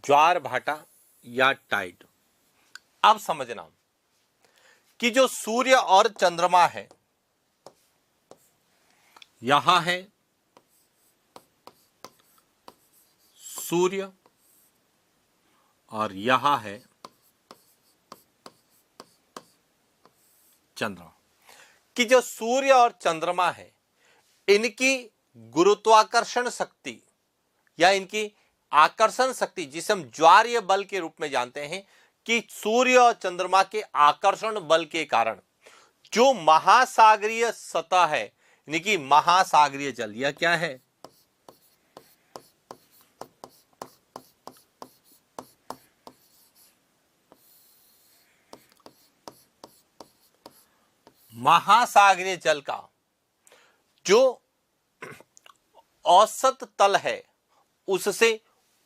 ज्वार भाटा या टाइड। अब समझना कि जो सूर्य और चंद्रमा है, यहां है सूर्य और यहां है चंद्रमा, कि जो सूर्य और चंद्रमा है इनकी गुरुत्वाकर्षण शक्ति या इनकी आकर्षण शक्ति, जिसे हम ज्वारीय बल के रूप में जानते हैं, कि सूर्य और चंद्रमा के आकर्षण बल के कारण जो महासागरीय सतह है, यानी कि महासागरीय जल, यह क्या है? महासागरीय जल का जो औसत तल है उससे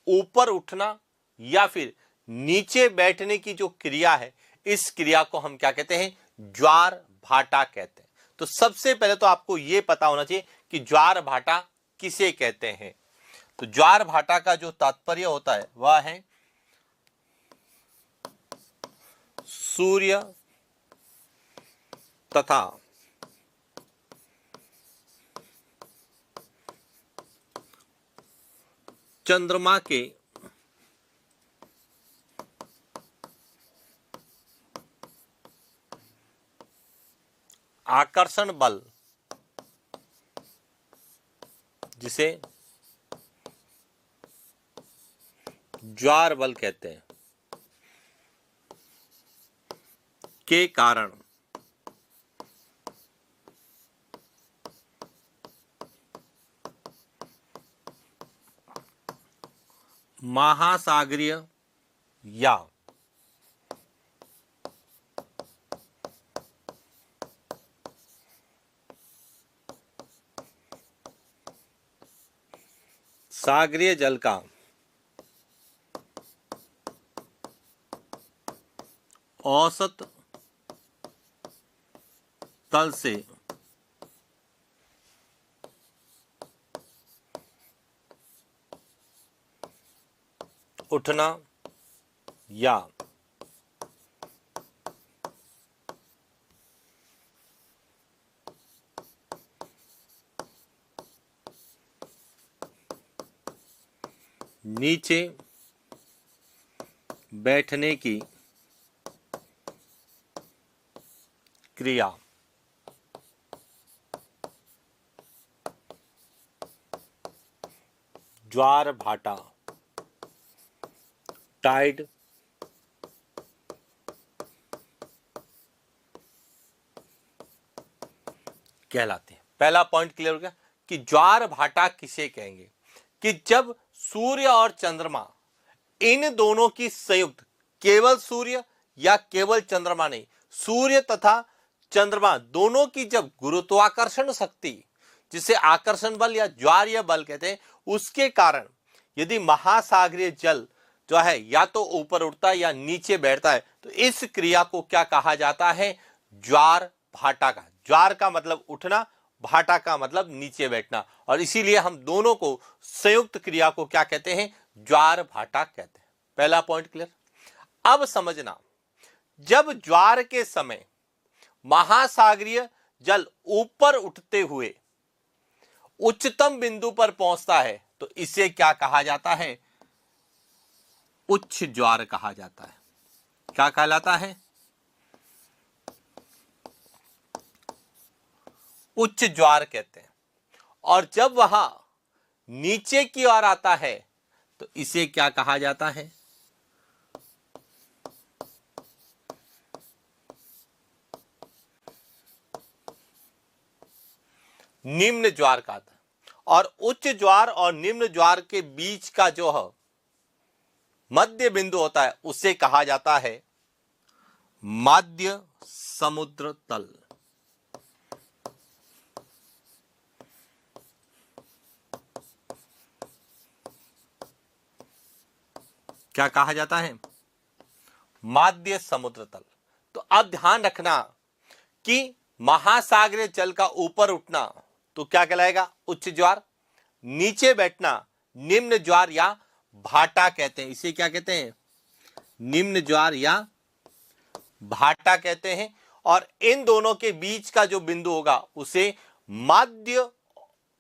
ऊपर उठना या फिर नीचे बैठने की जो क्रिया है, इस क्रिया को हम क्या कहते हैं? ज्वार भाटा कहते हैं। तो सबसे पहले तो आपको यह पता होना चाहिए कि ज्वार भाटा किसे कहते हैं। तो ज्वार भाटा का जो तात्पर्य होता है वह है सूर्य तथा चंद्रमा के आकर्षण बल, जिसे ज्वार बल कहते हैं, के कारण महासागरीय या सागरीय जल का औसत तल से उठना या नीचे बैठने की क्रिया ज्वार भाटा टाइड कहलाते हैं। पहला पॉइंट क्लियर हो गया कि ज्वार भाटा किसे कहेंगे? कि जब सूर्य और चंद्रमा इन दोनों की संयुक्त, केवल सूर्य या केवल चंद्रमा नहीं, सूर्य तथा चंद्रमा दोनों की जब गुरुत्वाकर्षण शक्ति, जिसे आकर्षण बल या ज्वारीय बल कहते हैं, उसके कारण यदि महासागरीय जल जो है या तो ऊपर उठता है या नीचे बैठता है, तो इस क्रिया को क्या कहा जाता है? ज्वार भाटा का। ज्वार का मतलब उठना, भाटा का मतलब नीचे बैठना, और इसीलिए हम दोनों को संयुक्त क्रिया को क्या कहते हैं? ज्वार भाटा कहते हैं। पहला पॉइंट क्लियर। अब समझना, जब ज्वार के समय महासागरीय जल ऊपर उठते हुए उच्चतम बिंदु पर पहुंचता है तो इसे क्या कहा जाता है? उच्च ज्वार कहा जाता है। क्या कहलाता है? उच्च ज्वार कहते हैं। और जब वह नीचे की ओर आता है तो इसे क्या कहा जाता है? निम्न ज्वार का था। और उच्च ज्वार और निम्न ज्वार के बीच का जो है मध्य बिंदु होता है उसे कहा जाता है माध्य समुद्र तल। क्या कहा जाता है? माध्य समुद्र तल। तो अब ध्यान रखना कि महासागरीय जल का ऊपर उठना तो क्या कहलाएगा? उच्च ज्वार, नीचे बैठना निम्न ज्वार या भाटा कहते हैं। इसे क्या कहते हैं? निम्न ज्वार या भाटा कहते हैं। और इन दोनों के बीच का जो बिंदु होगा उसे मध्य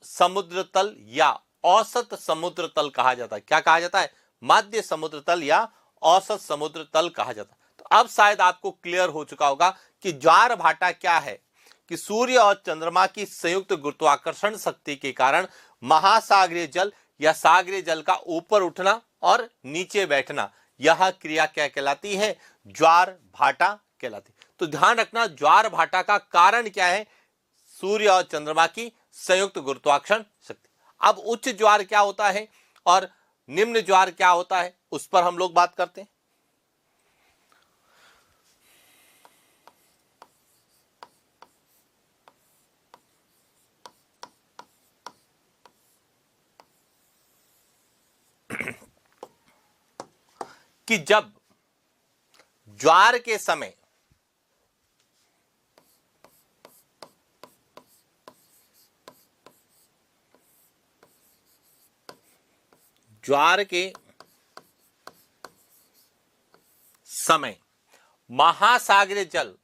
समुद्र तल या औसत समुद्र तल कहा जाता है। क्या कहा जाता है? मध्य समुद्र तल या औसत समुद्र तल कहा जाता है। तो अब शायद आपको क्लियर हो चुका होगा कि ज्वार भाटा क्या है। कि सूर्य और चंद्रमा की संयुक्त गुरुत्वाकर्षण शक्ति के कारण महासागरीय जल या सागरीय जल का ऊपर उठना और नीचे बैठना, यह क्रिया क्या कहलाती है? ज्वार भाटा कहलाती है। तो ध्यान रखना, ज्वार भाटा का कारण क्या है? सूर्य और चंद्रमा की संयुक्त गुरुत्वाकर्षण शक्ति। अब उच्च ज्वार क्या होता है और निम्न ज्वार क्या होता है, उस पर हम लोग बात करते हैं। कि जब ज्वार के समय ज्वार के समय महासागरीय जल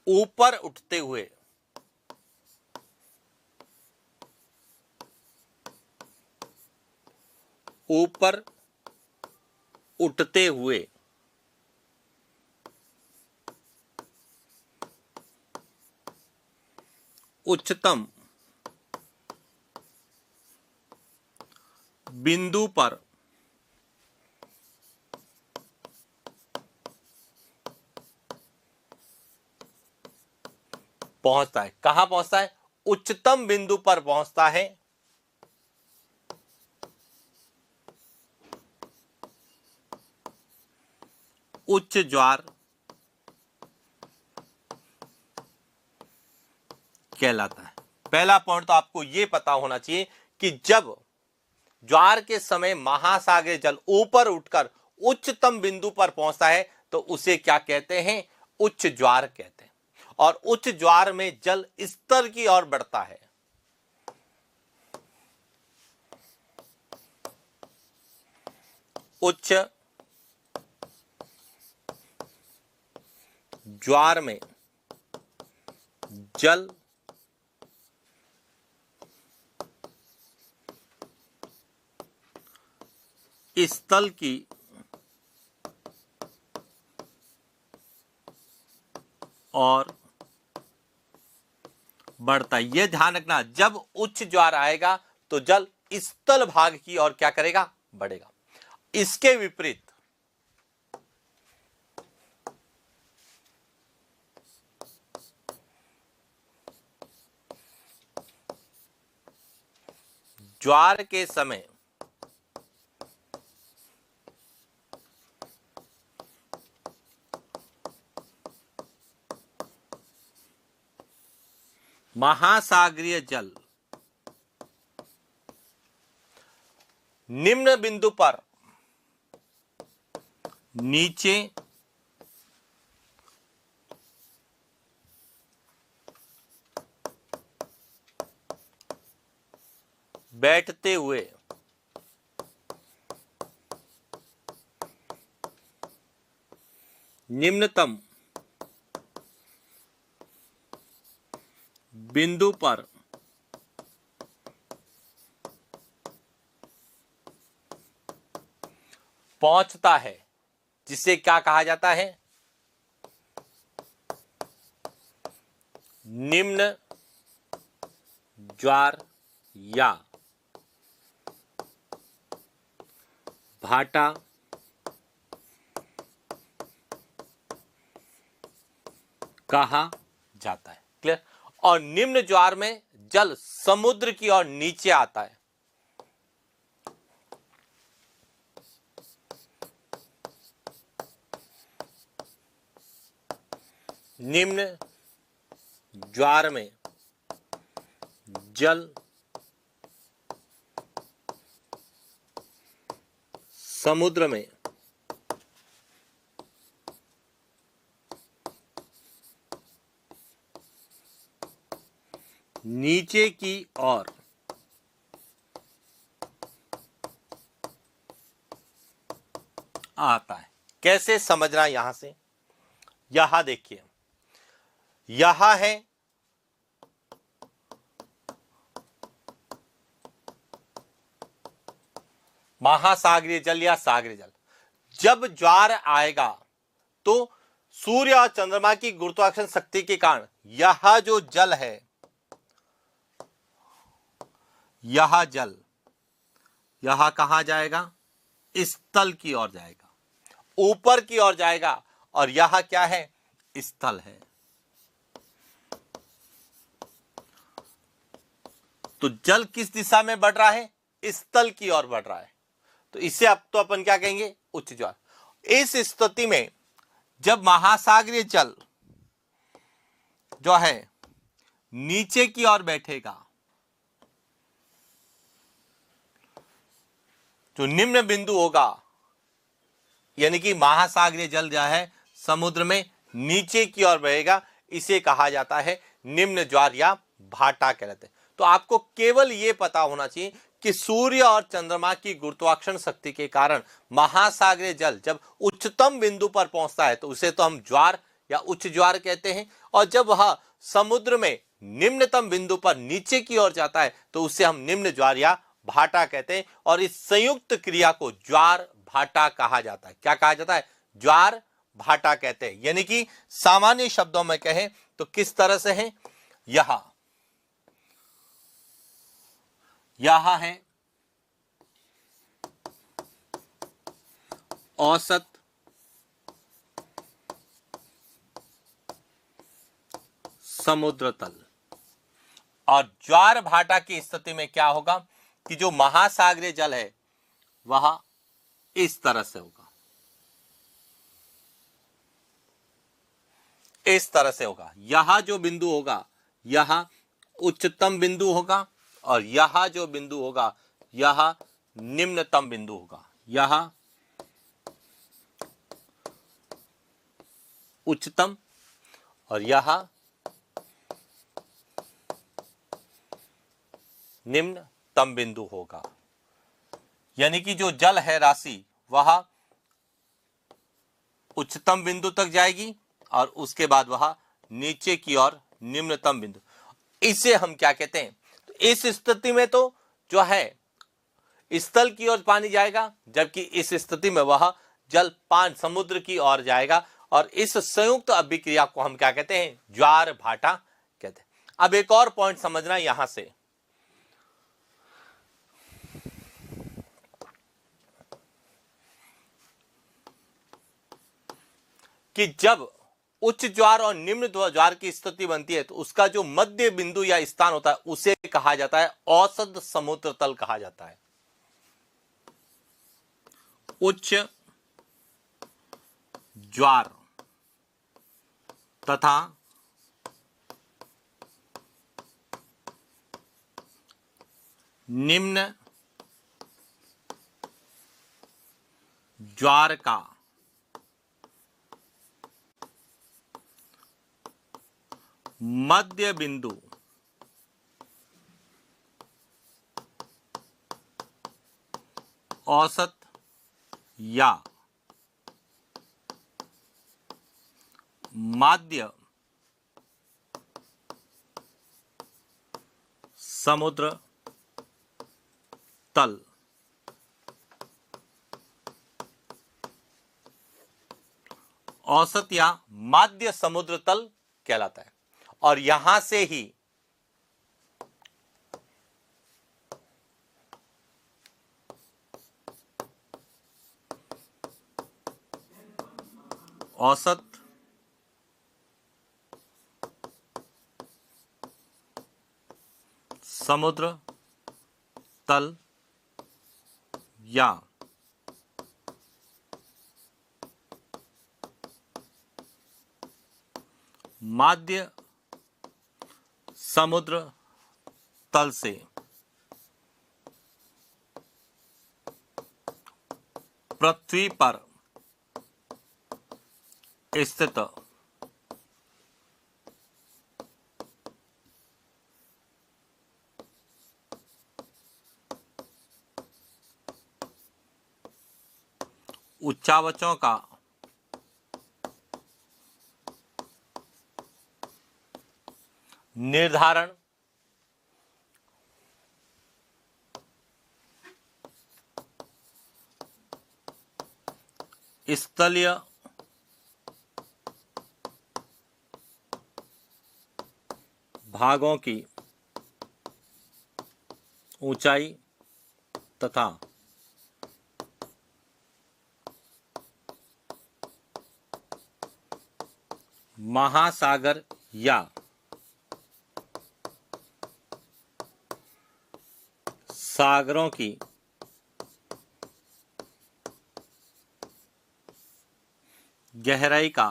ऊपर उठते हुए उच्चतम बिंदु पर पहुंचता है। कहां पहुंचता है? उच्चतम बिंदु पर पहुंचता है। उच्च ज्वार कहलाता है। पहला पॉइंट तो आपको यह पता होना चाहिए कि जब ज्वार के समय महासागरीय जल ऊपर उठकर उच्चतम बिंदु पर पहुंचता है तो उसे क्या कहते हैं? उच्च ज्वार कहते हैं। और उच्च ज्वार में जल स्तर की ओर बढ़ता है। उच्च ज्वार में जल स्थल की और बढ़ता है। यह ध्यान रखना, जब उच्च ज्वार आएगा तो जल स्थल भाग की ओर क्या करेगा? बढ़ेगा। इसके विपरीत ज्वार के समय महासागरीय जल निम्न बिंदु पर नीचे बैठते हुए निम्नतम बिंदु पर पहुंचता है, जिसे क्या कहा जाता है? निम्न ज्वार या भाटा कहा जाता है। क्लियर? और निम्न ज्वार में जल समुद्र की ओर नीचे आता है। निम्न ज्वार में जल समुद्र में नीचे की ओर आता है। कैसे समझना यहां से, यहां देखिए, यहां है महासागरीय जल या सागरीय जल। जब ज्वार आएगा तो सूर्य और चंद्रमा की गुरुत्वाकर्षण शक्ति के कारण यह जो जल है, यह जल यह कहां जाएगा, इस तल की ओर जाएगा, ऊपर की ओर जाएगा। और यह क्या है, स्थल है। तो जल किस दिशा में बढ़ रहा है, स्थल की ओर बढ़ रहा है। तो इससे अब तो अपन क्या कहेंगे, उच्च ज्वार। इस स्थिति में जब महासागरीय जल जो है नीचे की ओर बैठेगा, जो निम्न बिंदु होगा, यानी कि महासागरीय जल जो है समुद्र में नीचे की ओर बहेगा, इसे कहा जाता है निम्न ज्वार या भाटा कहलाते हैं। तो आपको केवल यह पता होना चाहिए कि सूर्य और चंद्रमा की गुरुत्वाकर्षण शक्ति के कारण महासागरीय जल जब उच्चतम बिंदु पर पहुंचता है तो उसे तो हम ज्वार या उच्च ज्वार कहते हैं, और जब वह समुद्र में निम्नतम बिंदु पर नीचे की ओर जाता है तो उसे हम निम्न ज्वार या भाटा कहते हैं। और इस संयुक्त क्रिया को ज्वार भाटा कहा जाता है। क्या कहा जाता है, ज्वार भाटा कहते हैं। यानी कि सामान्य शब्दों में कहें तो किस तरह से है, यहां है औसत समुद्र तल, और ज्वार भाटा की स्थिति में क्या होगा कि जो महासागरीय जल है वह इस तरह से होगा, इस तरह से होगा। यहां जो बिंदु होगा यहां उच्चतम बिंदु होगा, और यहां जो बिंदु होगा यह निम्नतम बिंदु होगा। यहां उच्चतम और यहां निम्नतम बिंदु होगा। यानी कि जो जल है राशि वह उच्चतम बिंदु तक जाएगी और उसके बाद वह नीचे की ओर निम्नतम बिंदु। इसे हम क्या कहते हैं, तो इस स्थिति में तो जो है स्थल की ओर पानी जाएगा, जबकि इस स्थिति में वह जल पान समुद्र की ओर जाएगा। और इस संयुक्त अभिक्रिया को हम क्या कहते हैं, ज्वार भाटा कहते हैं। अब एक और पॉइंट समझना यहां से, कि जब उच्च ज्वार और निम्न ज्वार की स्थिति बनती है तो उसका जो मध्य बिंदु या स्थान होता है उसे कहा जाता है औसत समुद्र तल कहा जाता है। उच्च ज्वार तथा निम्न ज्वार का मध्य बिंदु औसत या माध्य समुद्र तल औसत या माध्य समुद्र तल कहलाता है। और यहां से ही औसत समुद्र तल या माध्य समुद्र तल से पृथ्वी पर स्थित उच्चावचों का निर्धारण स्थलीय भागों की ऊंचाई तथा महासागर या सागरों की गहराई का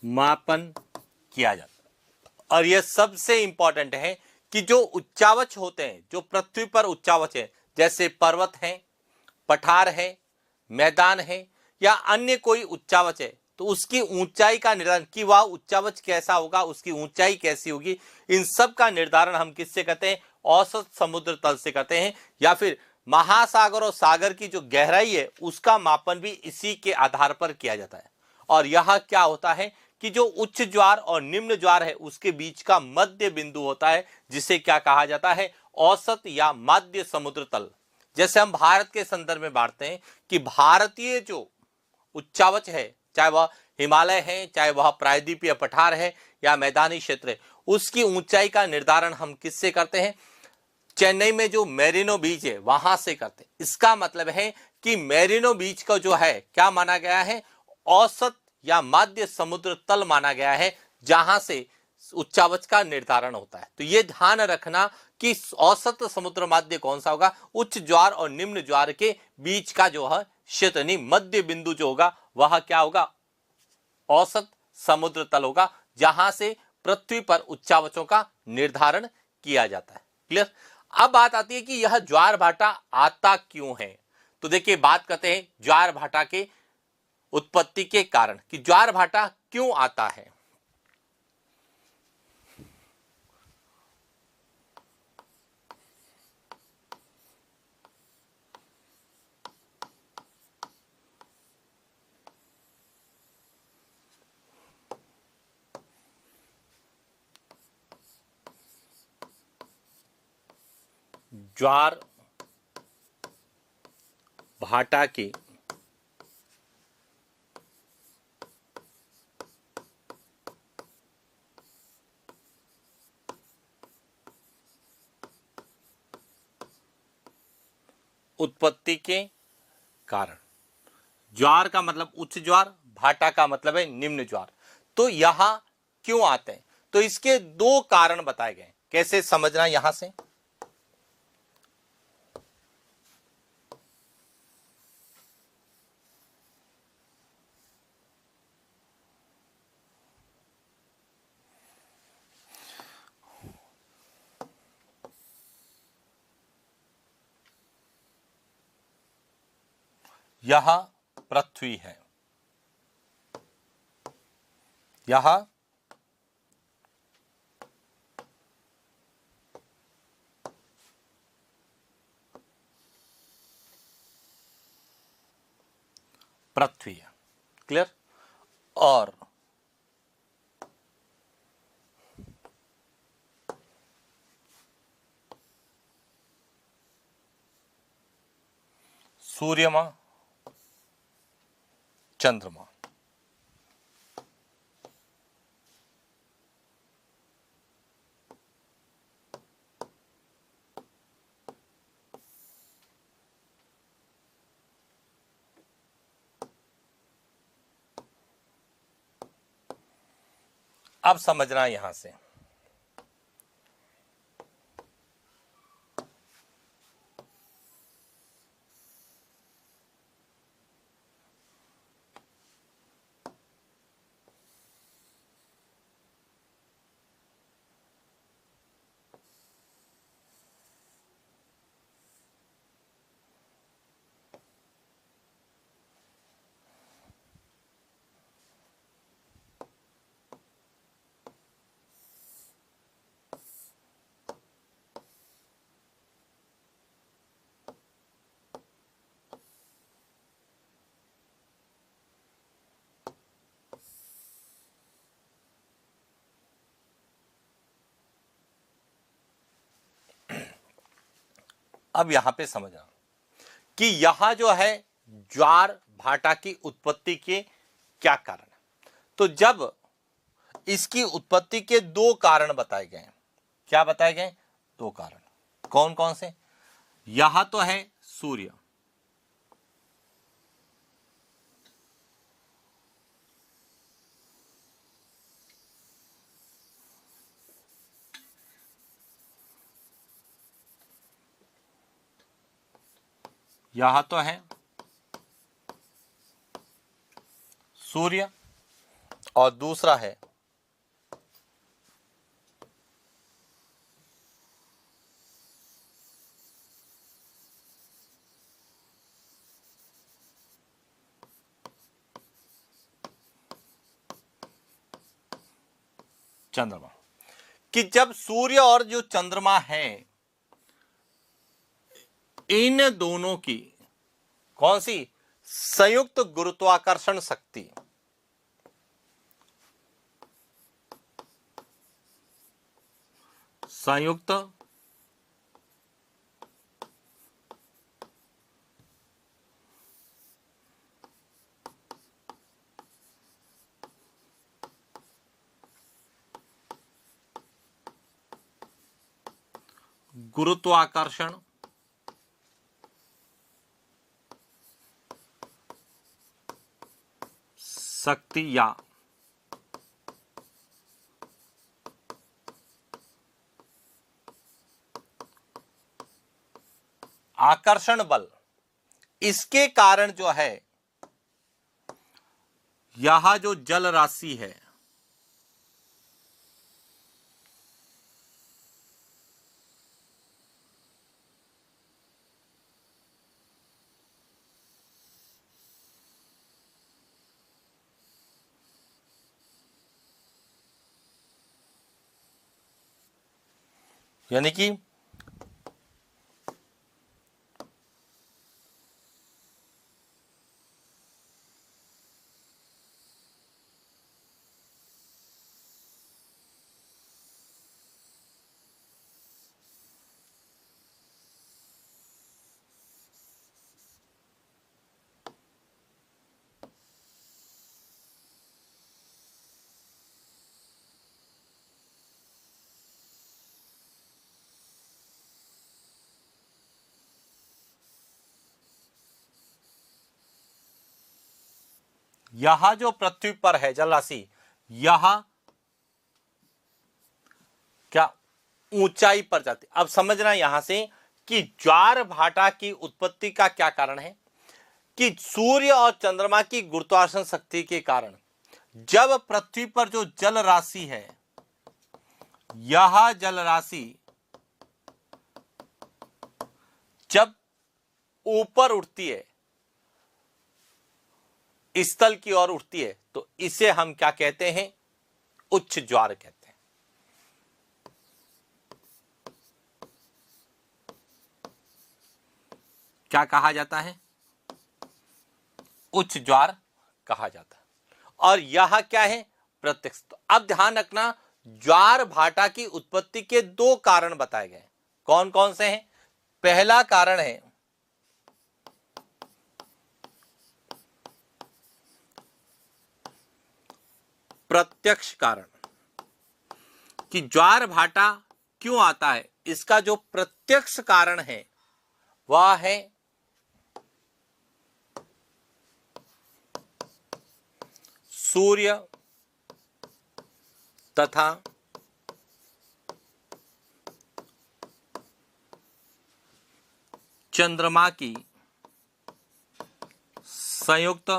मापन किया जाता है। और यह सबसे इंपॉर्टेंट है कि जो उच्चावच होते हैं, जो पृथ्वी पर उच्चावच है, जैसे पर्वत हैं, पठार है, मैदान है या अन्य कोई उच्चावच है, तो उसकी ऊंचाई का निर्धारण कि वह उच्चावच कैसा होगा, उसकी ऊंचाई कैसी होगी, इन सब का निर्धारण हम किससे करते हैं? औसत समुद्र तल से करते हैं। या फिर महासागर और सागर की जो गहराई है उसका मापन भी इसी के आधार पर किया जाता है। और यह क्या होता है कि जो उच्च ज्वार और निम्न ज्वार है उसके बीच का मध्य बिंदु होता है, जिसे क्या कहा जाता है? औसत या माध्य समुद्र तल। जैसे हम भारत के संदर्भ में बांटते हैं कि भारतीय जो उच्चावच है, चाहे वह हिमालय है, चाहे वह प्रायद्वीपीय पठार है या मैदानी क्षेत्र है, उसकी ऊंचाई का निर्धारण हम किससे करते हैं? चेन्नई में जो मेरिनो बीच है वहां से करते हैं। इसका मतलब है कि मेरिनो बीच का जो है क्या माना गया है? औसत या माध्य समुद्र तल माना गया है, जहां से उच्चावच का निर्धारण होता है। तो यह ध्यान रखना कि औसत समुद्र माध्य कौन सा होगा? उच्च ज्वार और निम्न ज्वार के बीच का जो है क्षेत्र, नहीं मध्य बिंदु जो होगा वह क्या होगा? औसत समुद्र तल होगा, जहां से पृथ्वी पर उच्चावचों का निर्धारण किया जाता है। क्लियर? अब बात आती है कि यह ज्वार भाटा आता क्यों है। तो देखिए, बात करते हैं ज्वार भाटा के उत्पत्ति के कारण कि ज्वार भाटा क्यों आता है। ज्वार भाटा की उत्पत्ति के कारण, ज्वार का मतलब उच्च ज्वार, भाटा का मतलब है निम्न ज्वार, तो यहां क्यों आते हैं? तो इसके दो कारण बताए गए। कैसे समझना यहां से? यह पृथ्वी है, यह पृथ्वी है। क्लियर? और सूर्यमा, चंद्रमा। अब समझना यहां से, अब यहां पे समझना कि यहां जो है ज्वार भाटा की उत्पत्ति के क्या कारण है। तो जब इसकी उत्पत्ति के दो कारण बताए गए हैं, क्या बताए गए? दो कारण। कौन कौन से? यहां तो है सूर्य, यहां तो है सूर्य और दूसरा है चंद्रमा। कि जब सूर्य और जो चंद्रमा है, इन दोनों की कौन सी संयुक्त गुरुत्वाकर्षण शक्ति, संयुक्त गुरुत्वाकर्षण शक्ति या आकर्षण बल, इसके कारण जो है यह जो जल राशि है यानी कि यह जो पृथ्वी पर है जल राशि, यह क्या ऊंचाई पर जाती। अब समझना यहां से कि ज्वार भाटा की उत्पत्ति का क्या कारण है कि सूर्य और चंद्रमा की गुरुत्वाकर्षण शक्ति के कारण जब पृथ्वी पर जो जल राशि है, यह जल राशि जब ऊपर उठती है, स्थल की ओर उठती है, तो इसे हम क्या कहते हैं? उच्च ज्वार कहते हैं। क्या कहा जाता है? उच्च ज्वार कहा जाता है। और यह क्या है? प्रत्यक्ष। तो अब ध्यान रखना, ज्वार भाटा की उत्पत्ति के दो कारण बताए गए। कौन कौन से हैं? पहला कारण है प्रत्यक्ष कारण, कि ज्वार भाटा क्यों आता है, इसका जो प्रत्यक्ष कारण है वह है सूर्य तथा चंद्रमा की संयुक्त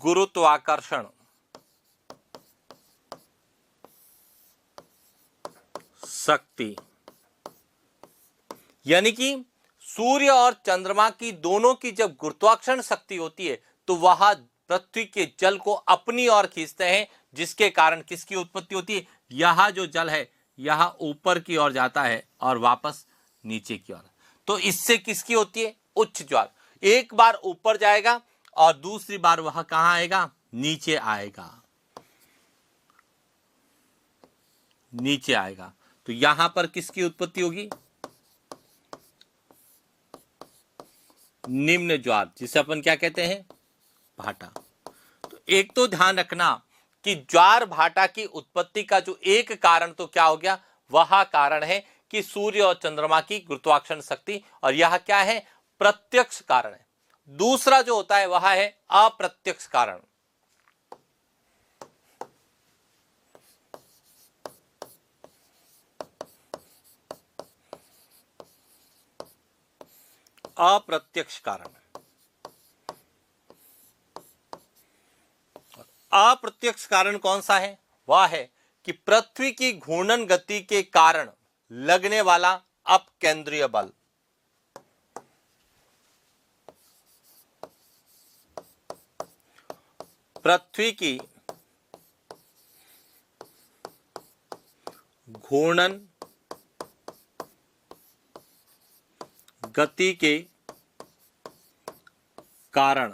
गुरुत्वाकर्षण शक्ति। यानी कि सूर्य और चंद्रमा की दोनों की जब गुरुत्वाकर्षण शक्ति होती है तो वह पृथ्वी के जल को अपनी ओर खींचते हैं, जिसके कारण किसकी उत्पत्ति होती है? यह जो जल है यह ऊपर की ओर जाता है और वापस नीचे की ओर। तो इससे किसकी होती है? उच्च ज्वार। एक बार ऊपर जाएगा और दूसरी बार वह कहां आएगा? नीचे आएगा। नीचे आएगा। तो यहां पर किसकी उत्पत्ति होगी? निम्न ज्वार, जिसे अपन क्या कहते हैं? भाटा। तो एक तो ध्यान रखना कि ज्वार भाटा की उत्पत्ति का जो एक कारण तो क्या हो गया? वह कारण है कि सूर्य और चंद्रमा की गुरुत्वाकर्षण शक्ति, और यह क्या है? प्रत्यक्ष कारण है। दूसरा जो होता है वह है अप्रत्यक्ष कारण। अप्रत्यक्ष कारण, अप्रत्यक्ष कारण कौन सा है? वह है कि पृथ्वी की घूर्णन गति के कारण लगने वाला अपकेंद्रीय बल। पृथ्वी की घूर्णन गति के कारण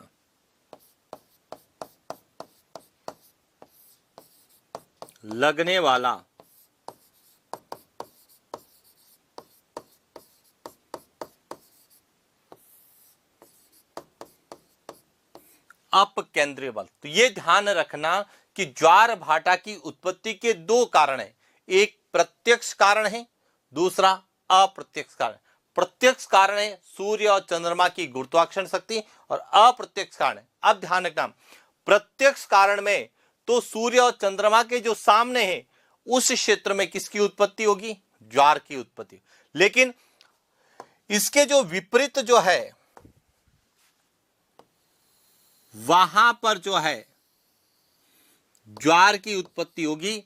लगने वाला अपकेंद्रीय बल। तो ये ध्यान रखना कि ज्वार भाटा की उत्पत्ति के दो कारण हैं, एक प्रत्यक्ष कारण है, दूसरा अप्रत्यक्ष कारण। प्रत्यक्ष कारण है सूर्य और चंद्रमा की गुरुत्वाकर्षण शक्ति, और अप्रत्यक्ष कारण है, अब ध्यान रखना, प्रत्यक्ष कारण में तो सूर्य और चंद्रमा के जो सामने है उस क्षेत्र में किसकी उत्पत्ति होगी? ज्वार की उत्पत्ति। लेकिन इसके जो विपरीत जो है वहां पर जो है ज्वार की उत्पत्ति होगी,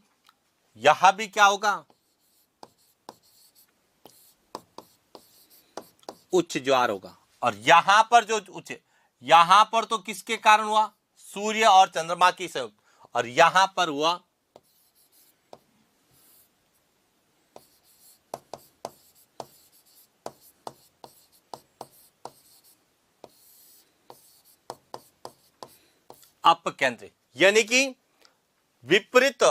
यहां भी क्या होगा? उच्च ज्वार होगा। और यहां पर जो उच्च, यहां पर तो किसके कारण हुआ? सूर्य और चंद्रमा की संयुक्त, और यहां पर हुआ अपकेंद्रित, यानी कि विपरीत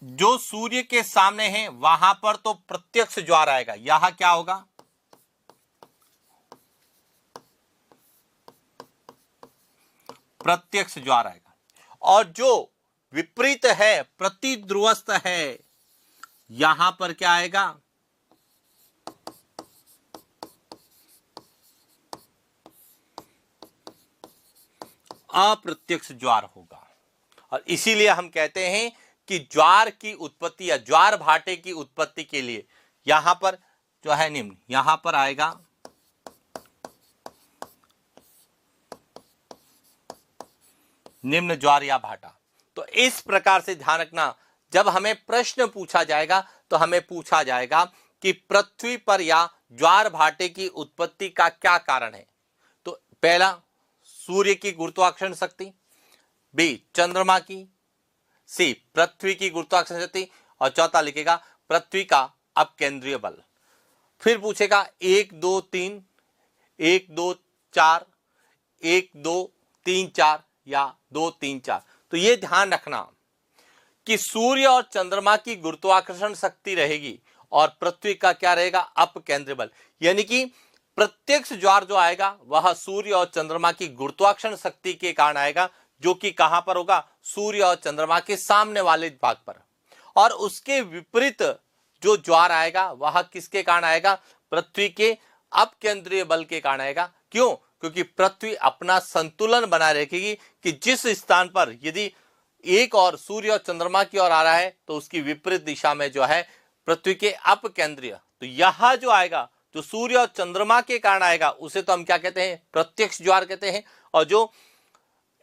जो सूर्य के सामने है वहां पर तो प्रत्यक्ष ज्वार आएगा, यहां क्या होगा? प्रत्यक्ष ज्वार आएगा। और जो विपरीत है, प्रतिध्रुवस्थ है, यहां पर क्या आएगा? अप्रत्यक्ष ज्वार होगा। और इसीलिए हम कहते हैं कि ज्वार की उत्पत्ति या ज्वार भाटे की उत्पत्ति के लिए यहां पर जो है निम्न, यहां पर आएगा निम्न ज्वार या भाटा। तो इस प्रकार से ध्यान रखना, जब हमें प्रश्न पूछा जाएगा तो हमें पूछा जाएगा कि पृथ्वी पर या ज्वार भाटे की उत्पत्ति का क्या कारण है? तो पहला सूर्य की गुरुत्वाकर्षण शक्ति, बी चंद्रमा की, सी पृथ्वी की गुरुत्वाकर्षण शक्ति, और चौथा लिखेगा पृथ्वी का अपकेंद्रीय बल। फिर पूछेगा 1 2 3, 1 2 4, 1 2 3 4 या 2 3 4। तो ये ध्यान रखना कि सूर्य और चंद्रमा की गुरुत्वाकर्षण शक्ति रहेगी और पृथ्वी का क्या रहेगा? अपकेंद्रीय बल। यानी कि प्रत्यक्ष ज्वार जो आएगा वह सूर्य और चंद्रमा की गुरुत्वाकर्षण शक्ति के कारण आएगा, जो कि कहां पर होगा? सूर्य और चंद्रमा के सामने वाले भाग पर। और उसके विपरीत जो ज्वार आएगा वह किसके कारण आएगा? पृथ्वी के अपकेंद्रीय बल के कारण आएगा। क्यों? क्योंकि पृथ्वी अपना संतुलन बनाए रखेगी कि जिस स्थान पर यदि एक और सूर्य और चंद्रमा की ओर आ रहा है तो उसकी विपरीत दिशा में जो है पृथ्वी के अपकेंद्रीय, तो यह जो आएगा जो सूर्य और चंद्रमा के कारण आएगा उसे तो हम क्या कहते हैं? प्रत्यक्ष ज्वार कहते हैं। और जो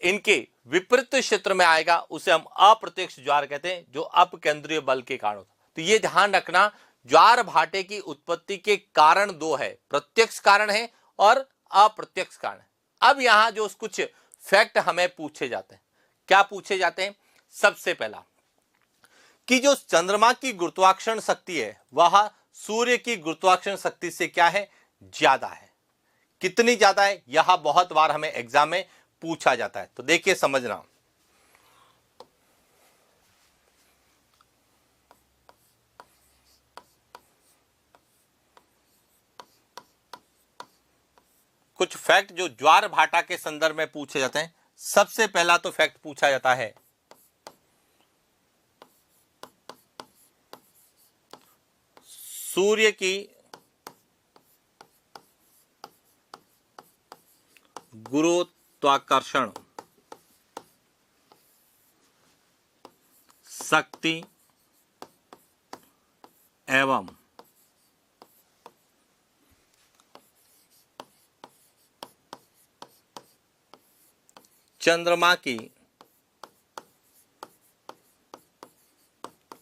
इनके विपरीत क्षेत्र में आएगा उसे हम अप्रत्यक्ष ज्वार कहते हैं, जो अपकेंद्रीय बल के कारण होता। तो ये ध्यान रखना, ज्वार भाटे की उत्पत्ति के कारण दो है, प्रत्यक्ष कारण है और अप्रत्यक्ष कारण है। अब यहां जो कुछ फैक्ट हमें पूछे जाते हैं, क्या पूछे जाते हैं? सबसे पहला कि जो चंद्रमा की गुरुत्वाकर्षण शक्ति है वह सूर्य की गुरुत्वाकर्षण शक्ति से क्या है? ज्यादा है। कितनी ज्यादा है? यह बहुत बार हमें एग्जाम में पूछा जाता है। तो देखिए समझना, कुछ फैक्ट जो ज्वार भाटा के संदर्भ में पूछे जाते हैं। सबसे पहला तो फैक्ट पूछा जाता है सूर्य की गुरुत्वाकर्षण शक्ति एवं चंद्रमा की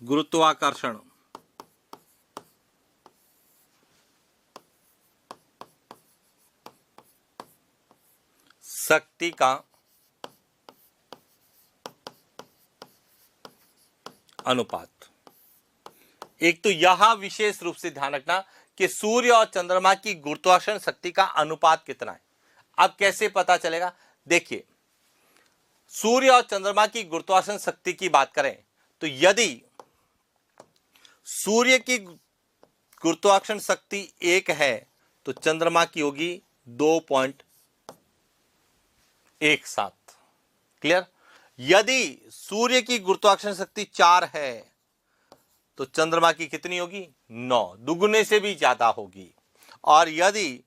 गुरुत्वाकर्षण शक्ति का अनुपात। एक तो यहां विशेष रूप से ध्यान रखना कि सूर्य और चंद्रमा की गुरुत्वाकर्षण शक्ति का अनुपात कितना है। अब कैसे पता चलेगा? देखिए, सूर्य और चंद्रमा की गुरुत्वाकर्षण शक्ति की बात करें तो यदि सूर्य की गुरुत्वाकर्षण शक्ति 1 है तो चंद्रमा की होगी 2.17। क्लियर? यदि सूर्य की गुरुत्वाकर्षण शक्ति 4 है तो चंद्रमा की कितनी होगी? 9, दुगुने से भी ज्यादा होगी। और यदि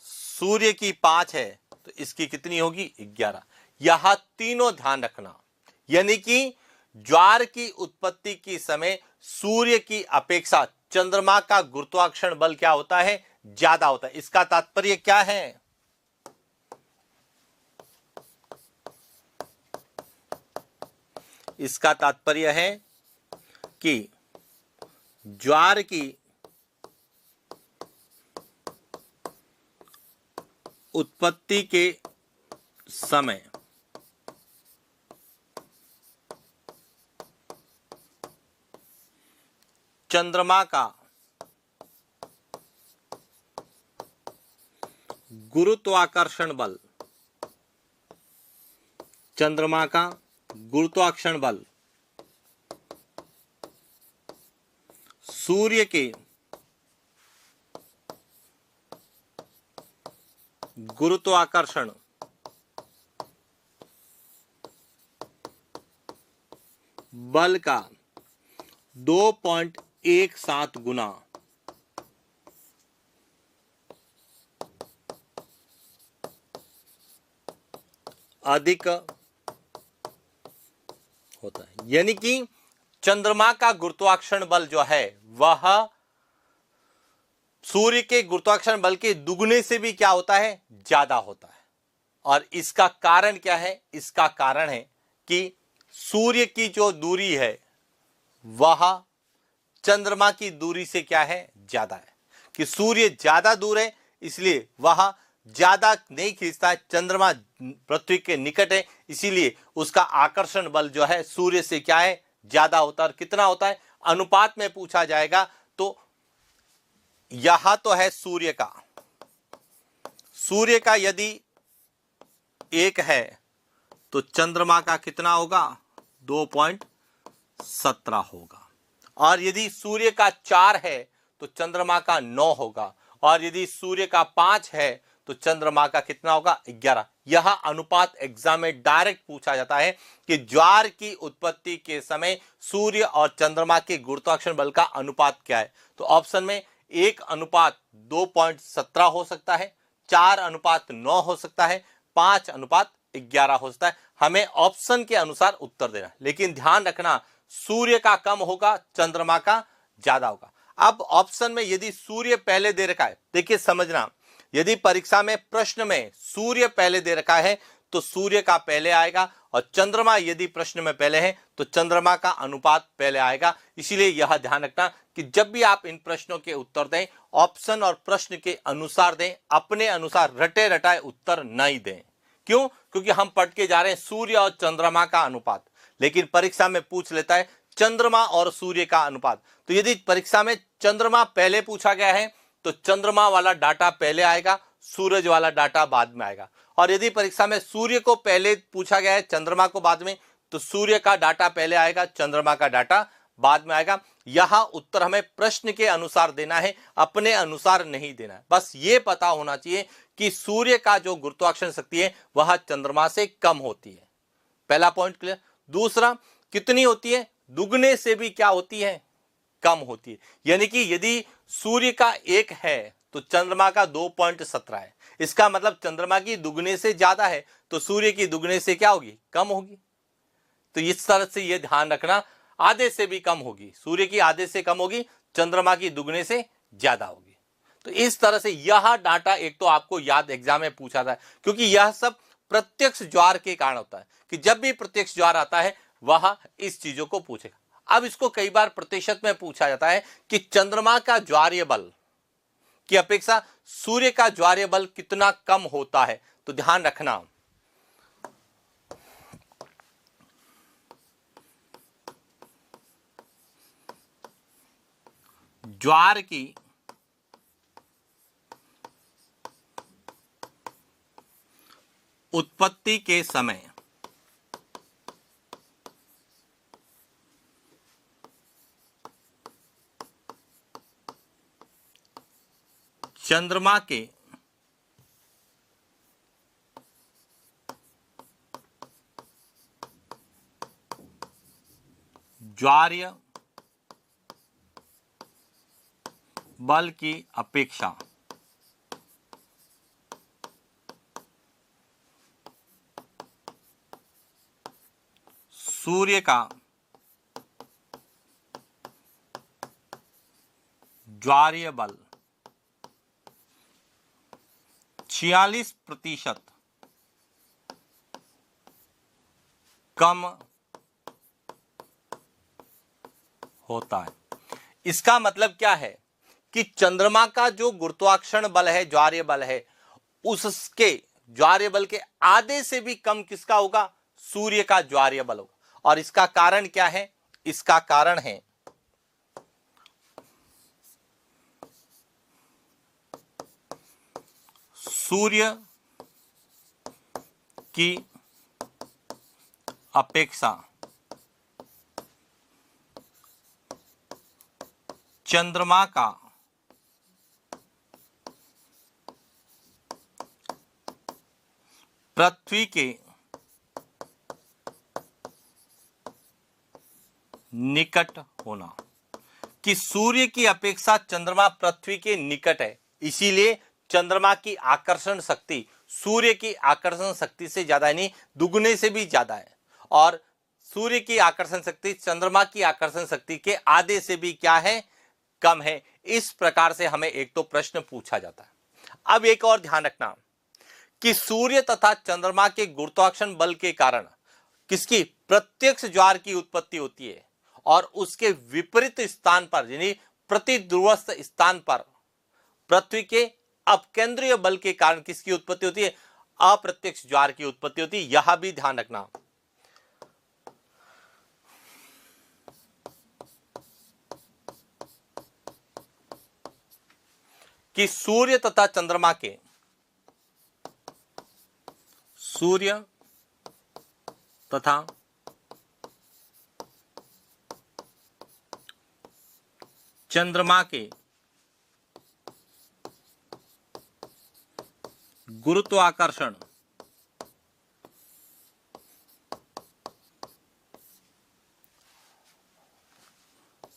सूर्य की 5 है तो इसकी कितनी होगी? 11। यह तीनों ध्यान रखना, यानी कि ज्वार की उत्पत्ति के समय सूर्य की अपेक्षा चंद्रमा का गुरुत्वाकर्षण बल क्या होता है? ज्यादा होता है। इसका तात्पर्य क्या है? इसका तात्पर्य है कि ज्वार की उत्पत्ति के समय चंद्रमा का गुरुत्वाकर्षण बल, चंद्रमा का गुरुत्वाकर्षण बल सूर्य के गुरुत्वाकर्षण बल का 2.17 गुना अधिक होता है। यानी कि चंद्रमा का गुरुत्वाकर्षण बल जो है वह सूर्य के गुरुत्वाकर्षण बल के दुगने से भी क्या होता है? ज्यादा होता है। और इसका कारण क्या है? इसका कारण है कि सूर्य की जो दूरी है वह चंद्रमा की दूरी से क्या है? ज्यादा है। कि सूर्य ज्यादा दूर है इसलिए वह ज्यादा नहीं खींचता है, चंद्रमा पृथ्वी के निकट है इसीलिए उसका आकर्षण बल जो है सूर्य से क्या है? ज्यादा होता है। और कितना होता है? अनुपात में पूछा जाएगा तो यहां तो है सूर्य का यदि 1 है तो चंद्रमा का कितना होगा? 2.17 होगा। और यदि सूर्य का 4 है तो चंद्रमा का 9 होगा। और यदि सूर्य का 5 है तो चंद्रमा का कितना होगा? 11। यह अनुपात एग्जाम में डायरेक्ट पूछा जाता है कि ज्वार की उत्पत्ति के समय सूर्य और चंद्रमा के गुरुत्वाकर्षण बल का अनुपात क्या है। तो ऑप्शन में 1:2.17 हो सकता है, 4:9 हो सकता है, 5:11 हो सकता है। हमें ऑप्शन के अनुसार उत्तर देना, लेकिन ध्यान रखना सूर्य का कम होगा, चंद्रमा का ज्यादा होगा। अब ऑप्शन में यदि सूर्य पहले दे रखा है, देखिए समझना, यदि परीक्षा में प्रश्न में सूर्य पहले दे रखा है तो सूर्य का पहले आएगा, और चंद्रमा यदि प्रश्न में पहले है तो चंद्रमा का अनुपात पहले आएगा। इसीलिए यह ध्यान रखना कि जब भी आप इन प्रश्नों के उत्तर दें, ऑप्शन और प्रश्न के अनुसार दें, अपने अनुसार रटे रटाए उत्तर नहीं दें। क्यों? क्योंकि हम पढ़ के जा रहे हैं सूर्य और चंद्रमा का अनुपात, लेकिन परीक्षा में पूछ लेता है चंद्रमा और सूर्य का अनुपात। तो यदि परीक्षा में चंद्रमा पहले पूछा गया है तो चंद्रमा वाला डाटा पहले आएगा, सूरज वाला डाटा बाद में आएगा। और यदि परीक्षा में सूर्य को पहले पूछा गया है, चंद्रमा को बाद में, तो सूर्य का डाटा पहले आएगा, चंद्रमा का डाटा बाद में आएगा। यह उत्तर हमें प्रश्न के अनुसार देना है, अपने अनुसार नहीं देना है। बस ये पता होना चाहिए कि सूर्य का जो गुरुत्वाकर्षण शक्ति है वह चंद्रमा से कम होती है। पहला पॉइंट क्लियर। दूसरा, कितनी होती है? दुगने से भी क्या होती है? कम होती है। यानी कि यदि सूर्य का 1 है तो चंद्रमा का 2.17 है। इसका मतलब चंद्रमा की दुगने से ज्यादा है तो सूर्य की दुगने से क्या होगी? कम होगी। तो इस तरह से यह ध्यान रखना, आधे से भी कम होगी, सूर्य की आधे से कम होगी, चंद्रमा की दुगने से ज्यादा होगी। तो इस तरह से यह डाटा एक तो आपको याद एग्जाम में पूछा था, क्योंकि यह सब प्रत्यक्ष ज्वार के कारण होता है कि जब भी प्रत्यक्ष ज्वार आता है वह इस चीजों को पूछेगा। अब इसको कई बार प्रतिशत में पूछा जाता है कि चंद्रमा का ज्वारीय बल की अपेक्षा सूर्य का ज्वारीय बल कितना कम होता है। तो ध्यान रखना, ज्वार की उत्पत्ति के समय चंद्रमा के ज्वारीय बल की अपेक्षा सूर्य का ज्वारीय बल 46% कम होता है। इसका मतलब क्या है कि चंद्रमा का जो गुरुत्वाकर्षण बल है, ज्वारीय बल है, उसके ज्वारीय बल के आधे से भी कम किसका होगा? सूर्य का ज्वारीय बल होगा। और इसका कारण क्या है? इसका कारण है सूर्य की अपेक्षा चंद्रमा का पृथ्वी के निकट होना। कि सूर्य की अपेक्षा चंद्रमा पृथ्वी के निकट है, इसीलिए चंद्रमा की आकर्षण शक्ति सूर्य की आकर्षण शक्ति से ज्यादा, यानी दुगने से भी ज्यादा है। और सूर्य की आकर्षण शक्ति चंद्रमा की आकर्षण शक्ति के आधे से भी क्या है? कम है। इस प्रकार से हमें एक तो प्रश्न पूछा जाता है। अब एक और ध्यान रखना कि सूर्य तथा चंद्रमा के गुरुत्वाकर्षण बल के कारण किसकी? प्रत्यक्ष ज्वार की उत्पत्ति होती है। और उसके विपरीत स्थान पर, यानी प्रतिध्रुवस्थ स्थान पर पृथ्वी के अपकेंद्रीय बल के कारण किसकी उत्पत्ति होती है? अप्रत्यक्ष ज्वार की उत्पत्ति होती है। यह भी ध्यान रखना। कि सूर्य तथा चंद्रमा के सूर्य तथा चंद्रमा के गुरुत्वाकर्षण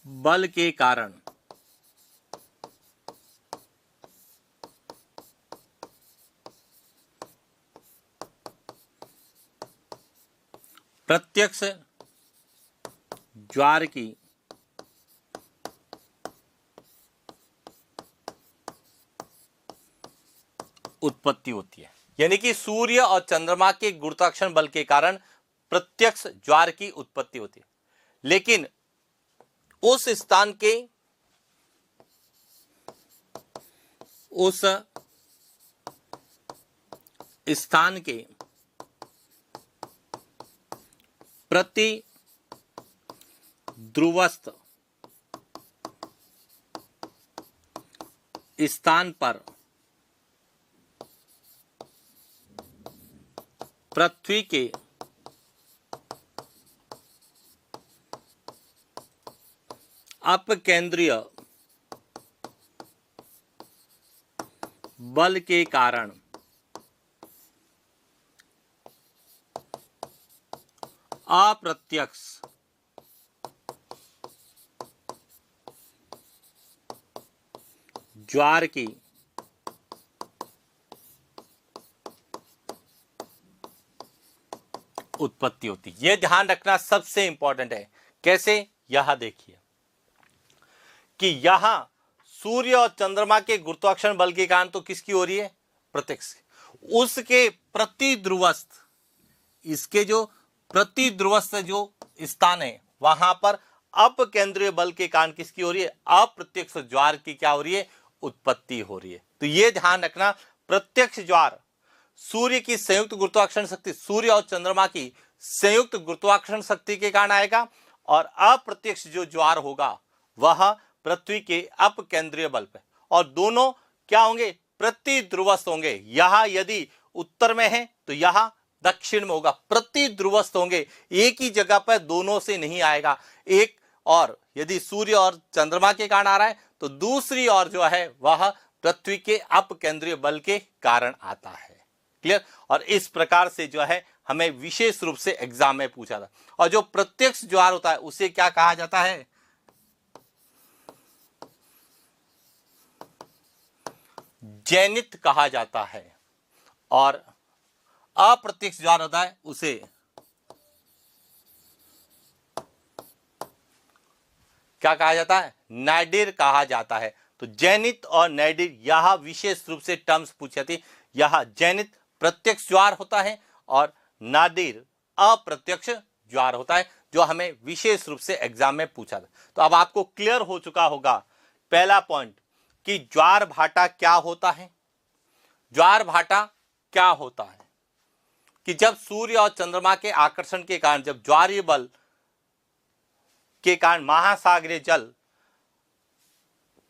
बल के कारण प्रत्यक्ष ज्वार की उत्पत्ति होती है। यानी कि सूर्य और चंद्रमा के गुरुत्वाकर्षण बल के कारण प्रत्यक्ष ज्वार की उत्पत्ति होती है। लेकिन उस स्थान के प्रति ध्रुवस्थ स्थान पर पृथ्वी के अपकेंद्रीय बल के कारण अप्रत्यक्ष ज्वार की उत्पत्ति होती है। यह ध्यान रखना सबसे इंपॉर्टेंट है। कैसे? यह देखिए कि यहां सूर्य और चंद्रमा के गुरुत्वाकर्षण बल के कारण तो किसकी हो रही है? प्रत्यक्ष। उसके प्रतिध्रुवस्थ, इसके जो प्रतिध्रुवस्थ जो स्थान है वहां पर अपकेंद्रीय बल के कारण किसकी हो रही है? अप्रत्यक्ष ज्वार की क्या हो रही है? उत्पत्ति हो रही है। तो यह ध्यान रखना, प्रत्यक्ष ज्वार सूर्य की संयुक्त गुरुत्वाकर्षण शक्ति, सूर्य और चंद्रमा की संयुक्त गुरुत्वाकर्षण शक्ति के कारण आएगा, और अप्रत्यक्ष जो ज्वार होगा वह पृथ्वी के अपकेंद्रीय बल पे, और दोनों क्या होंगे? प्रतिध्रुवस्थ होंगे। यहां यदि उत्तर में है तो यहां दक्षिण में होगा, प्रतिध्रुवस्थ होंगे, एक ही जगह पर दोनों से नहीं आएगा। एक और यदि सूर्य और चंद्रमा के कारण आ रहा है तो दूसरी ओर जो है वह पृथ्वी के अपकेंद्रीय बल के कारण आता है। क्लियर? और इस प्रकार से जो है हमें विशेष रूप से एग्जाम में पूछा था। और जो प्रत्यक्ष ज्वार होता है उसे क्या कहा जाता है? जैनित कहा जाता है। और अप्रत्यक्ष ज्वार होता है उसे क्या कहा जाता है? नादिर कहा जाता है। तो जैनित और नादिर यह विशेष रूप से टर्म्स पूछी थी। यह जैनित प्रत्यक्ष ज्वार होता है और नादिर अप्रत्यक्ष ज्वार होता है, जो हमें विशेष रूप से एग्जाम में पूछा था। तो अब आपको क्लियर हो चुका होगा पहला पॉइंट कि ज्वार भाटा क्या होता है। ज्वार भाटा क्या होता है कि जब सूर्य और चंद्रमा के आकर्षण के कारण, जब ज्वारीय बल के कारण महासागरीय जल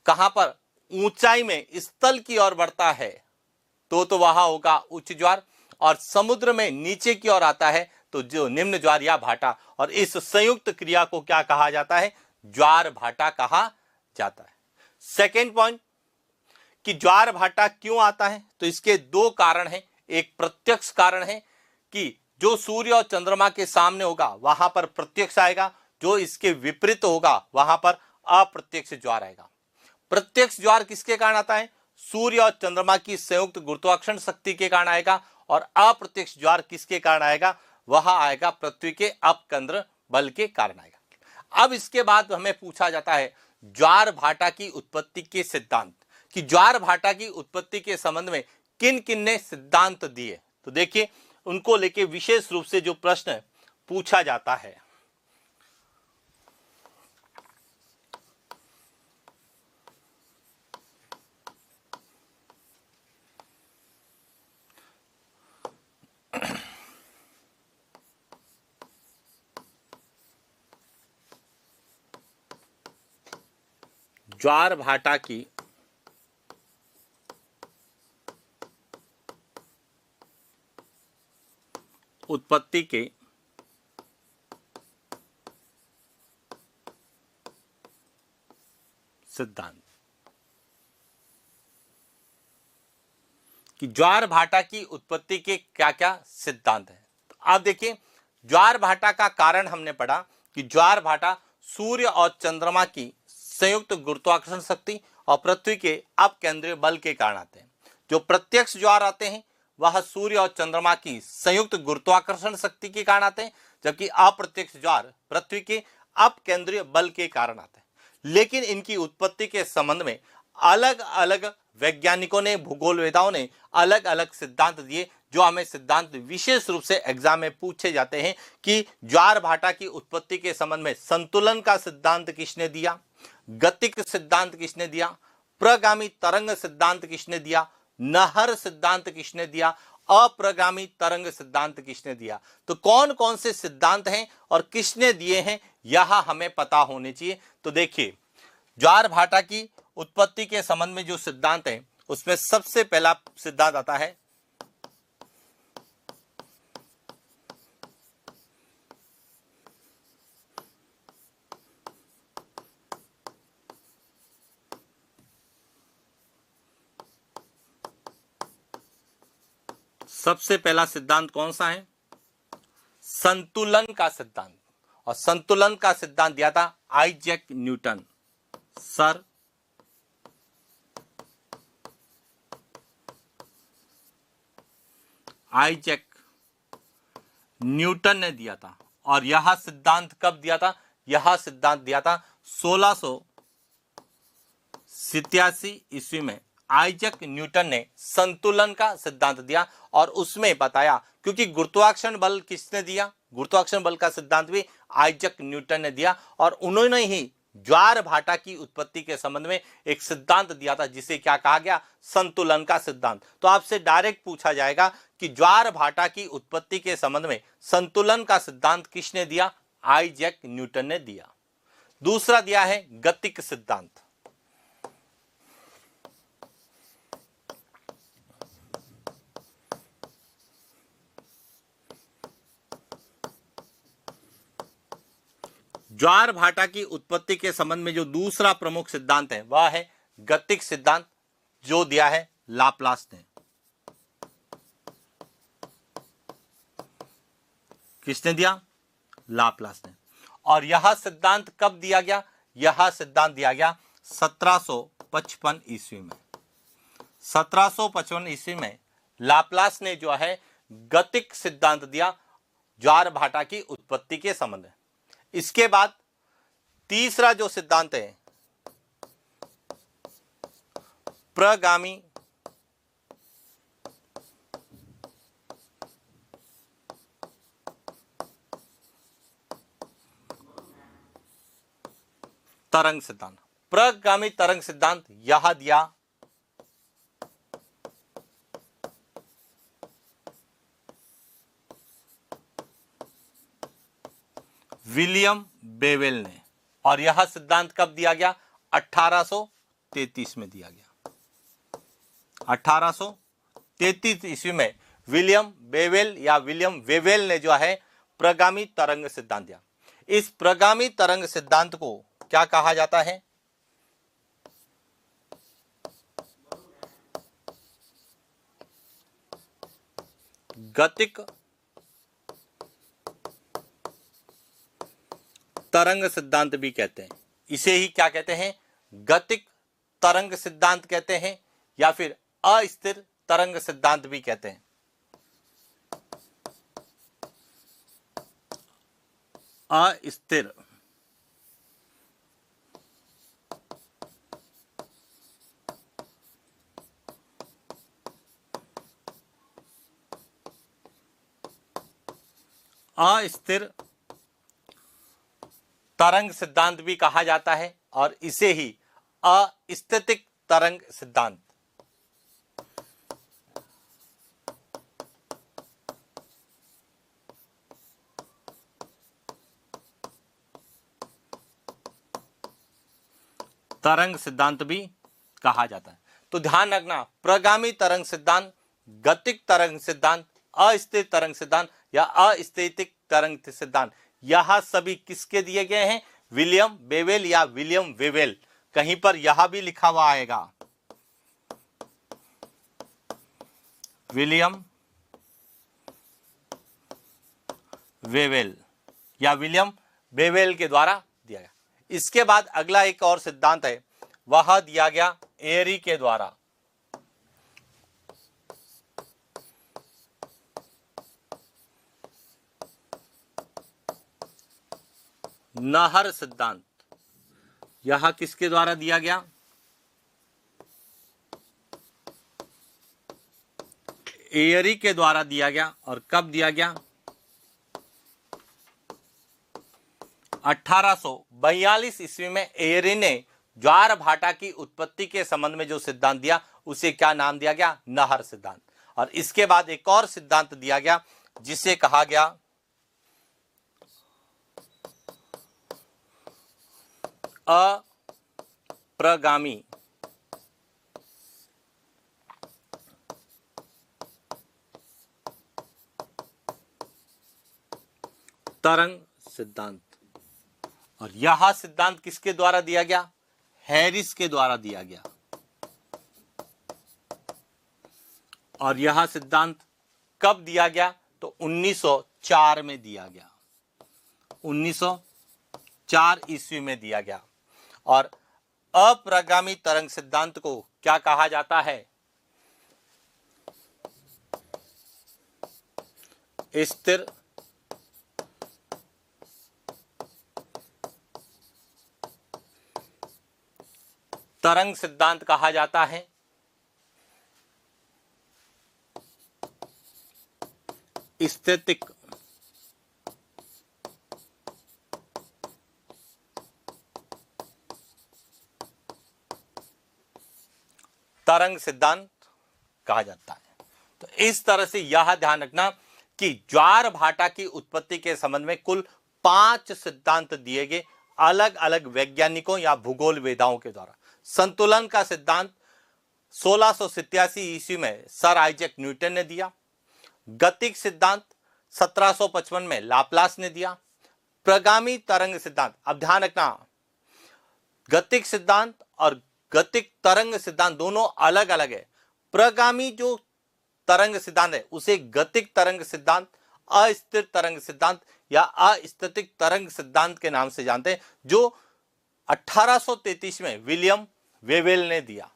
कहां पर? ऊंचाई में स्थल की ओर बढ़ता है तो वहां होगा उच्च ज्वार, और समुद्र में नीचे की ओर आता है तो जो निम्न ज्वार या भाटा, और इस संयुक्त क्रिया को क्या कहा जाता है? ज्वार भाटा कहा जाता है। सेकेंड पॉइंट कि ज्वार भाटा क्यों आता है, तो इसके दो कारण हैं। एक प्रत्यक्ष कारण है कि जो सूर्य और चंद्रमा के सामने होगा वहां पर प्रत्यक्ष आएगा, जो इसके विपरीत होगा वहां पर अप्रत्यक्ष ज्वार आएगा। प्रत्यक्ष ज्वार किसके कारण आता है? सूर्य और चंद्रमा की संयुक्त गुरुत्वाकर्षण शक्ति के कारण आएगा, और अप्रत्यक्ष ज्वार किसके कारण आएगा? वह आएगा पृथ्वी के अपकेंद्र बल के कारण आएगा। अब इसके बाद हमें पूछा जाता है ज्वार भाटा की उत्पत्ति के सिद्धांत, कि ज्वार भाटा की उत्पत्ति के संबंध में किन किन ने सिद्धांत दिए। तो देखिए उनको लेके विशेष रूप से जो प्रश्न पूछा जाता है। ज्वार भाटा की उत्पत्ति के सिद्धांत, कि ज्वार भाटा की उत्पत्ति के क्या क्या सिद्धांत है। तो आप देखिए ज्वार भाटा का कारण हमने पढ़ा कि ज्वार भाटा सूर्य और चंद्रमा की संयुक्त गुरुत्वाकर्षण शक्ति और पृथ्वी के अपकेंद्रीय बल के कारण आते हैं। जो प्रत्यक्ष ज्वार आते हैं वह सूर्य और चंद्रमा की संयुक्त गुरुत्वाकर्षण शक्ति के कारण आते हैं, जबकि अप्रत्यक्ष ज्वार पृथ्वी के अपकेंद्रीय बल के कारण आते हैं। लेकिन इनकी उत्पत्ति के संबंध में अलग अलग वैज्ञानिकों ने, भूगोलवेदाओं ने अलग अलग सिद्धांत दिए, जो हमें सिद्धांत विशेष रूप से एग्जाम में पूछे जाते हैं कि ज्वार भाटा की उत्पत्ति के संबंध में संतुलन का सिद्धांत किसने दिया, गतिक सिद्धांत किसने दिया, प्रगामी तरंग सिद्धांत किसने दिया, नहर सिद्धांत किसने दिया, अप्रगामी तरंग सिद्धांत किसने दिया। तो कौन कौन से सिद्धांत हैं और किसने दिए हैं यह हमें पता होने चाहिए। तो देखिए ज्वार भाटा की उत्पत्ति के संबंध में जो सिद्धांत है उसमें सबसे पहला सिद्धांत आता है सबसे पहला सिद्धांत कौन सा है? संतुलन का सिद्धांत। और संतुलन का सिद्धांत दिया था Isaac Newton, sir Isaac Newton ने दिया था। और यह सिद्धांत कब दिया था? यह सिद्धांत दिया था 1687 ईस्वी में आइजैक न्यूटन ने संतुलन का सिद्धांत दिया। और उसमें बताया, क्योंकि गुरुत्वाकर्षण बल किसने दिया? गुरुत्वाकर्षण बल का सिद्धांत भी आइजैक न्यूटन ने दिया। और उन्होंने ही ज्वार भाटा की उत्पत्ति के संबंध में एक सिद्धांत दिया था, जिसे क्या कहा गया? संतुलन का सिद्धांत। तो आपसे डायरेक्ट पूछा जाएगा कि ज्वार भाटा की उत्पत्ति के संबंध में संतुलन का सिद्धांत किसने दिया? आइजैक न्यूटन ने दिया। दूसरा दिया है गतिक सिद्धांत। ज्वार भाटा की उत्पत्ति के संबंध में जो दूसरा प्रमुख सिद्धांत है वह है गतिक सिद्धांत, जो दिया है लाप्लास ने। किसने दिया? लाप्लास ने। और यह सिद्धांत कब दिया गया? यह सिद्धांत दिया गया 1755 ईस्वी में। 1755 ईस्वी में लाप्लास ने जो है गतिक सिद्धांत दिया ज्वार भाटा की उत्पत्ति के संबंध में। इसके बाद तीसरा जो सिद्धांत है प्रगामी तरंग सिद्धांत। प्रगामी तरंग सिद्धांत यह दिया विलियम बेवेल ने। और यह सिद्धांत कब दिया गया? 1833 में दिया गया। 1833 ईस्वी में विलियम बेवेल या विलियम वेवेल ने जो है प्रगामी तरंग सिद्धांत दिया। इस प्रगामी तरंग सिद्धांत को क्या कहा जाता है? गतिक तरंग सिद्धांत भी कहते हैं। इसे ही क्या कहते हैं? गतिक तरंग सिद्धांत कहते हैं, या फिर अस्थिर तरंग सिद्धांत भी कहते हैं। अस्थिर अस्थिर तरंग सिद्धांत भी कहा जाता है, और इसे ही अस्थितिक तरंग सिद्धांत तरंग सिद्धांत भी कहा जाता है। तो ध्यान रखना, प्रगामी तरंग सिद्धांत, गतिक तरंग सिद्धांत, अस्थिर तरंग सिद्धांत या अस्थितिक तरंग सिद्धांत, यह सभी किसके दिए गए हैं? विलियम बेवेल या विलियम वेवेल। कहीं पर यह भी लिखा हुआ आएगा विलियम वेवेल या विलियम बेवेल के द्वारा दिया गया। इसके बाद अगला एक और सिद्धांत है, वह दिया गया एयरी के द्वारा। नहर सिद्धांत, यह किसके द्वारा दिया गया? एयरी के द्वारा दिया गया। और कब दिया गया? 1842 ईस्वी में एयरी ने ज्वार भाटा की उत्पत्ति के संबंध में जो सिद्धांत दिया उसे क्या नाम दिया गया? नहर सिद्धांत। और इसके बाद एक और सिद्धांत दिया गया जिसे कहा गया अप्रगामी तरंग सिद्धांत। और यह सिद्धांत किसके द्वारा दिया गया? हैरिस के द्वारा दिया गया। और यह सिद्धांत कब दिया गया? तो 1904 में दिया गया, 1904 ईस्वी में दिया गया। और अप्रगामी तरंग सिद्धांत को क्या कहा जाता है? स्थिर तरंग सिद्धांत कहा जाता है। स्थितिक तरंग सिद्धांत कहा जाता है। तो इस तरह से यह ध्यान रखना कि ज्वार भाटा की उत्पत्ति के संबंध में कुल 5 सिद्धांत दिए गए अलग अलग वैज्ञानिकों या भूगोल वेदाओं के द्वारा। संतुलन का सिद्धांत 1687 ईस्वी में सर आइजैक न्यूटन ने दिया। गतिक सिद्धांत 1755 में लाप्लास ने दिया। प्रगामी तरंग सिद्धांत, अब ध्यान रखना, गतिक सिद्धांत और गतिक तरंग सिद्धांत दोनों अलग अलग है। प्रगामी जो तरंग सिद्धांत है उसे गतिक तरंग सिद्धांत, अस्थिर तरंग सिद्धांत या अस्थितिक तरंग सिद्धांत के नाम से जानते हैं, जो 1833 में विलियम वेवेल ने दिया।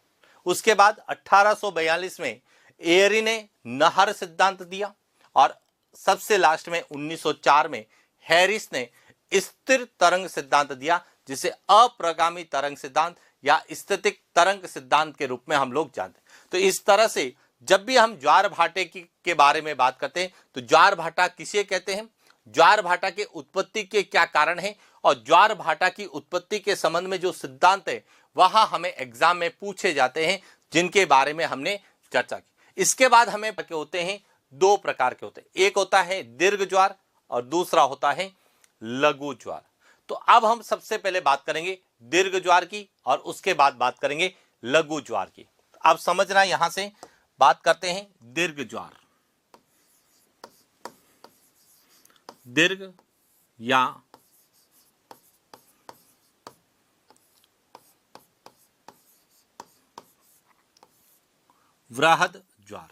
उसके बाद 1842 में एयरी ने नहर सिद्धांत दिया और सबसे लास्ट में 1904 में हैरिस ने स्थिर तरंग सिद्धांत दिया, जिसे अप्रगामी तरंग सिद्धांत या स्थितिक तरंग सिद्धांत के रूप में हम लोग जानते हैं। तो इस तरह से जब भी हम ज्वार भाटे के बारे में बात करते हैं तो ज्वार भाटा किसे कहते हैं, ज्वार भाटा के उत्पत्ति के क्या कारण है और ज्वार भाटा की उत्पत्ति के संबंध में जो सिद्धांत है वह हमें एग्जाम में पूछे जाते हैं, जिनके बारे में हमने चर्चा की। इसके बाद हमें के होते हैं, 2 प्रकार के होते हैं, एक होता है दीर्घ ज्वार और दूसरा होता है लघु ज्वार। तो अब हम सबसे पहले बात करेंगे दीर्घ ज्वार की और उसके बाद बात करेंगे लघु ज्वार की। अब समझना, यहां से बात करते हैं दीर्घ ज्वार। दीर्घ या वृहद ज्वार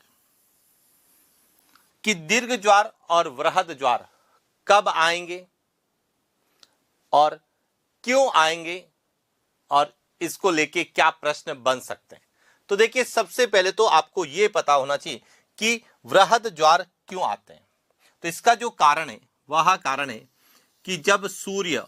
कि दीर्घ ज्वार और वृहद ज्वार कब आएंगे और क्यों आएंगे और इसको लेके क्या प्रश्न बन सकते हैं। तो देखिए, सबसे पहले तो आपको यह पता होना चाहिए कि वृहद ज्वार क्यों आते हैं। तो इसका जो कारण है वह कारण है कि जब सूर्य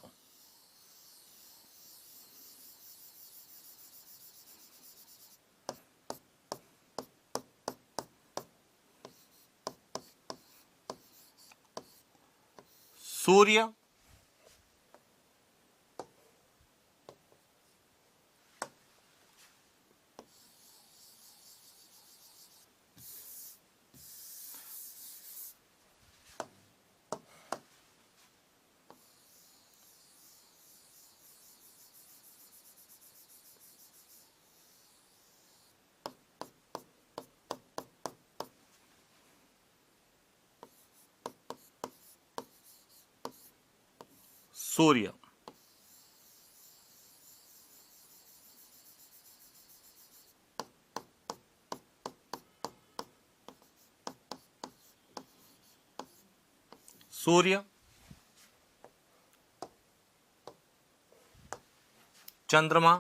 सूर्य सूर्य चंद्रमा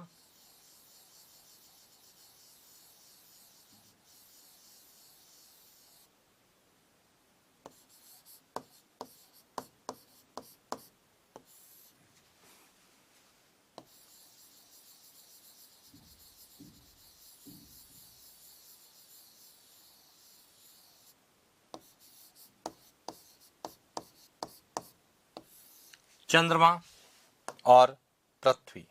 चंद्रमा और पृथ्वी।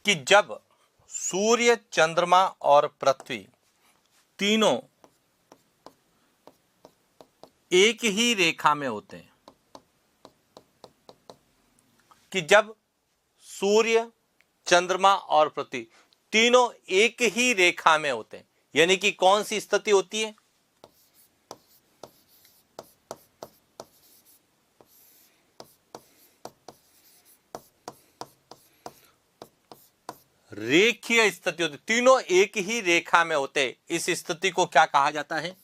कि जब सूर्य, चंद्रमा और पृथ्वी तीनों एक ही रेखा में होते हैं। कि जब सूर्य, चंद्रमा और पृथ्वी तीनों एक ही रेखा में होते हैं, यानी कि कौन सी स्थिति होती है? रेखीय स्थिति होती, तीनों एक ही रेखा में होते, इस स्थिति को क्या कहा जाता है?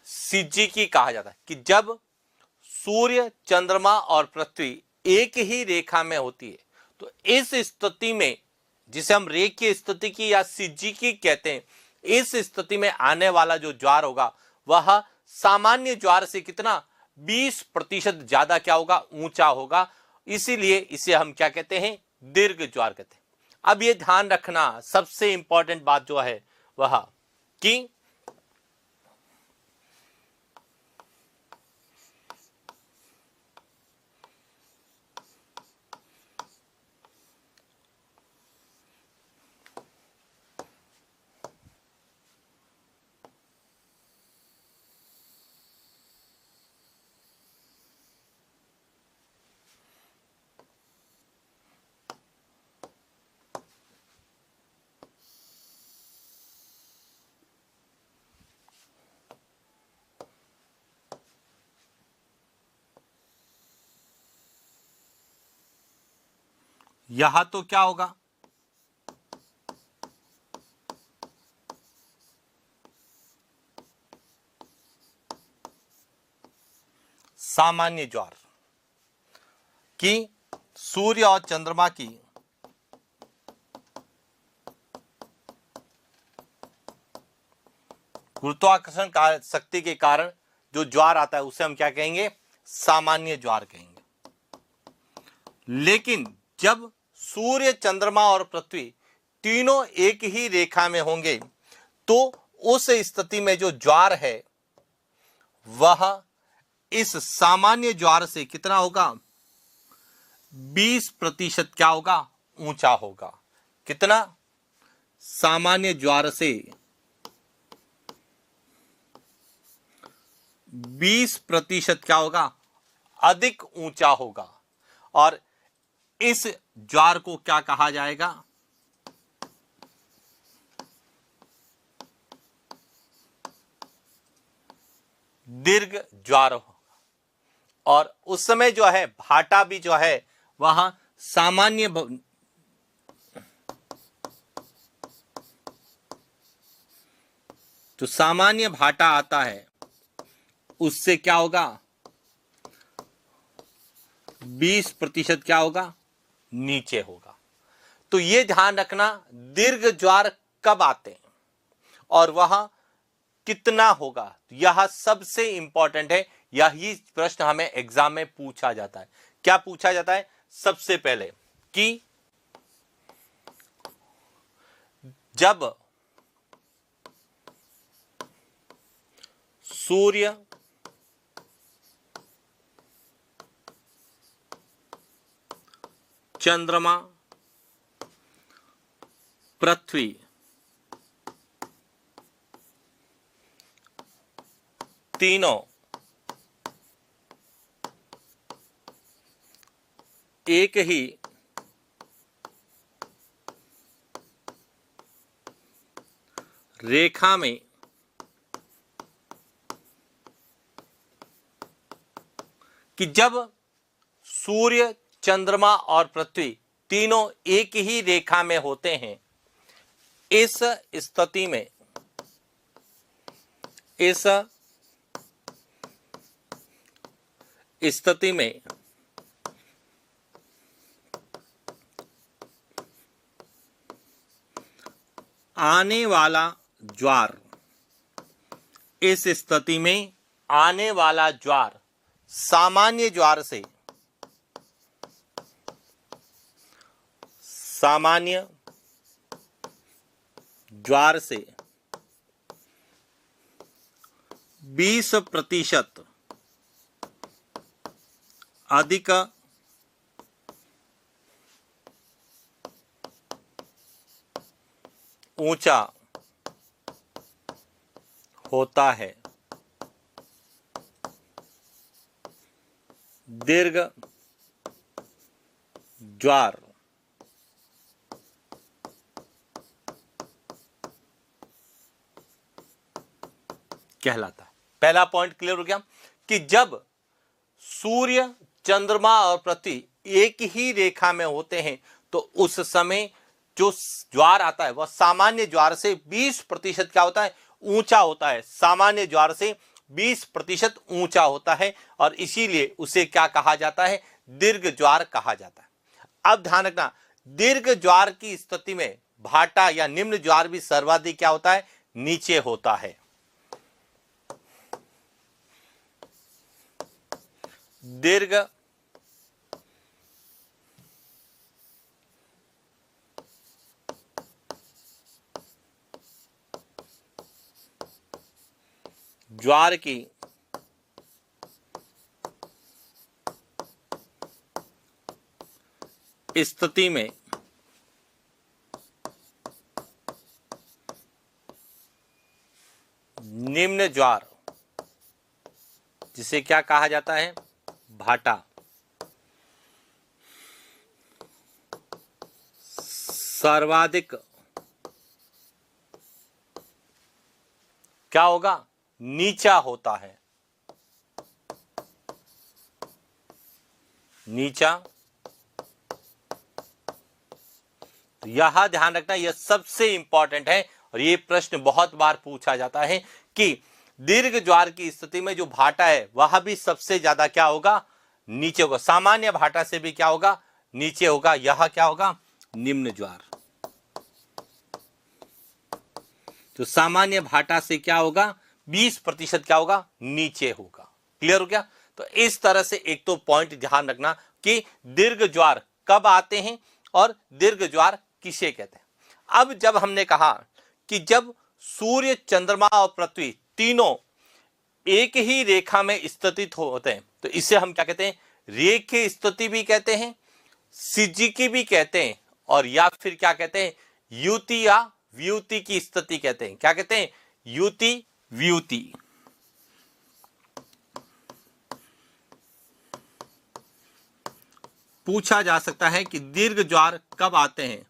सिज्जिकी कहा जाता है। कि जब सूर्य, चंद्रमा और पृथ्वी एक ही रेखा में होती है, तो इस स्थिति में, जिसे हम रेखीय स्थिति की या सिज्जिकी कहते हैं, इस स्थिति में आने वाला जो ज्वार होगा वह सामान्य ज्वार से कितना 20% ज्यादा क्या होगा? ऊंचा होगा। इसीलिए इसे हम क्या कहते हैं? दीर्घ ज्वार कहते हैं। अब ये ध्यान रखना, सबसे इंपॉर्टेंट बात जो है वह कि यहां तो क्या होगा? सामान्य ज्वार। कि सूर्य और चंद्रमा की गुरुत्वाकर्षण शक्ति के कारण जो ज्वार आता है उसे हम क्या कहेंगे? सामान्य ज्वार कहेंगे। लेकिन जब सूर्य, चंद्रमा और पृथ्वी तीनों एक ही रेखा में होंगे, तो उस स्थिति में जो ज्वार है वह इस सामान्य ज्वार से कितना होगा? 20% क्या होगा? ऊंचा होगा। कितना? सामान्य ज्वार से 20% क्या होगा? अधिक ऊंचा होगा। और इस ज्वार को क्या कहा जाएगा? दीर्घ ज्वार होगा। और उस समय जो है भाटा भी जो है वह सामान्य जो सामान्य भाटा आता है उससे क्या होगा? 20% क्या होगा? नीचे होगा। तो ये ध्यान रखना, दीर्घ ज्वार कब आते हैं और वह कितना होगा, यह सबसे इंपॉर्टेंट है। यही प्रश्न हमें एग्जाम में पूछा जाता है। क्या पूछा जाता है? सबसे पहले कि जब सूर्य, चंद्रमा, पृथ्वी तीनों एक ही रेखा में कि जब सूर्य, चंद्रमा और पृथ्वी तीनों एक ही रेखा में होते हैं, इस स्थिति में आने वाला ज्वार, इस स्थिति में आने वाला ज्वार सामान्य ज्वार से 20% अधिक ऊंचा होता है। दीर्घ ज्वार कहलाता है। पहला पॉइंट क्लियर हो गया कि जब सूर्य, चंद्रमा और पृथ्वी एक ही रेखा में होते हैं तो उस समय जो ज्वार आता है वह सामान्य ज्वार से 20% क्या होता है, ऊंचा होता है। सामान्य ज्वार से 20% ऊंचा होता है और इसीलिए उसे क्या कहा जाता है, दीर्घ ज्वार कहा जाता है। अब ध्यान रखना, दीर्घ ज्वार की स्थिति में भाटा या निम्न ज्वार भी सर्वाधिक क्या होता है, नीचे होता है। दीर्घ ज्वार की स्थिति में निम्न ज्वार, जिसे क्या कहा जाता है, भाटा, सर्वाधिक क्या होगा, नीचा होता है। नीचा, तो यह ध्यान रखना, यह सबसे इंपॉर्टेंट है और यह प्रश्न बहुत बार पूछा जाता है कि दीर्घ ज्वार की स्थिति में जो भाटा है वह भी सबसे ज्यादा क्या होगा, नीचे होगा। सामान्य भाटा से भी क्या होगा, नीचे होगा। यह क्या होगा, निम्न ज्वार। तो सामान्य भाटा से क्या होगा, 20% क्या होगा, नीचे होगा। क्लियर हो गया। तो इस तरह से एक तो पॉइंट ध्यान रखना कि दीर्घ ज्वार कब आते हैं और दीर्घ ज्वार किसे कहते हैं। अब जब हमने कहा कि जब सूर्य, चंद्रमा और पृथ्वी तीनों एक ही रेखा में स्थित होते हैं तो इसे हम क्या कहते हैं, रेखीय स्थिति भी कहते हैं, सिजिकी भी कहते हैं, और या फिर क्या कहते हैं, युति या व्युति की स्थिति कहते हैं। क्या कहते हैं, युति, व्युति। पूछा जा सकता है कि दीर्घ ज्वार कब आते हैं,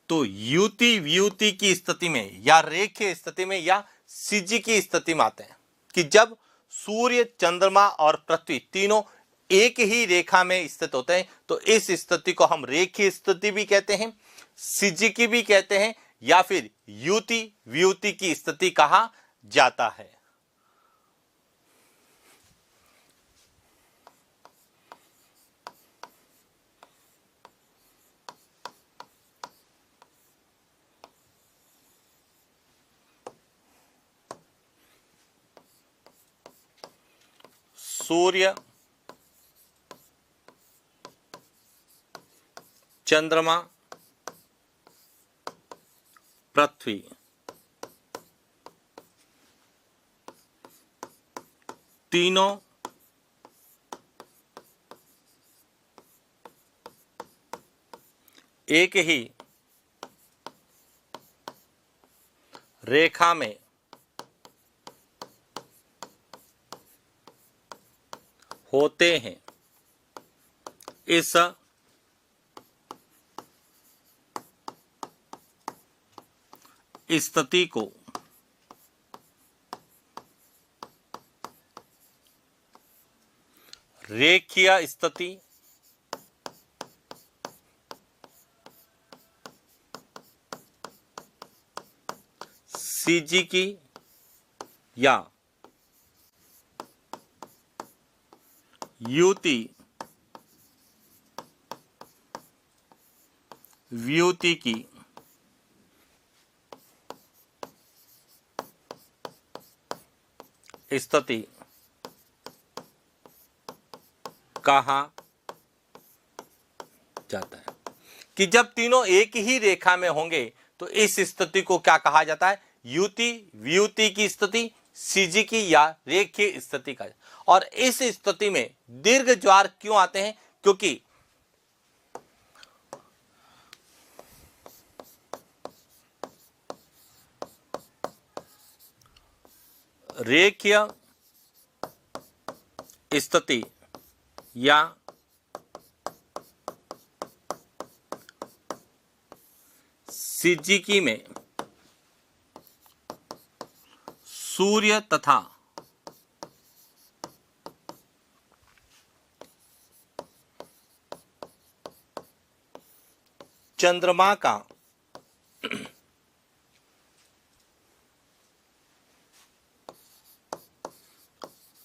तो युति व्युति की स्थिति में या रेखीय स्थिति में या सिजिकी स्थिति में आते हैं कि जब सूर्य, चंद्रमा और पृथ्वी तीनों एक ही रेखा में स्थित होते हैं तो इस स्थिति को हम रेखीय स्थिति भी कहते हैं, सिजिकी भी कहते हैं, या फिर युति व्युति की स्थिति कहा जाता है। सूर्य, चंद्रमा, पृथ्वी तीनों एक ही रेखा में होते हैं। इस स्थिति को रेखीय स्थिति, सिजिकी या युति व्युति की स्थिति कहा जाता है। कि जब तीनों एक ही रेखा में होंगे तो इस स्थिति को क्या कहा जाता है, युति व्युति की स्थिति सीजी की या रेखीय स्थिति का। और इस स्थिति में दीर्घ ज्वार क्यों आते हैं? क्योंकि रेखीय स्थिति या सिज्जिकी में सूर्य तथा चंद्रमा का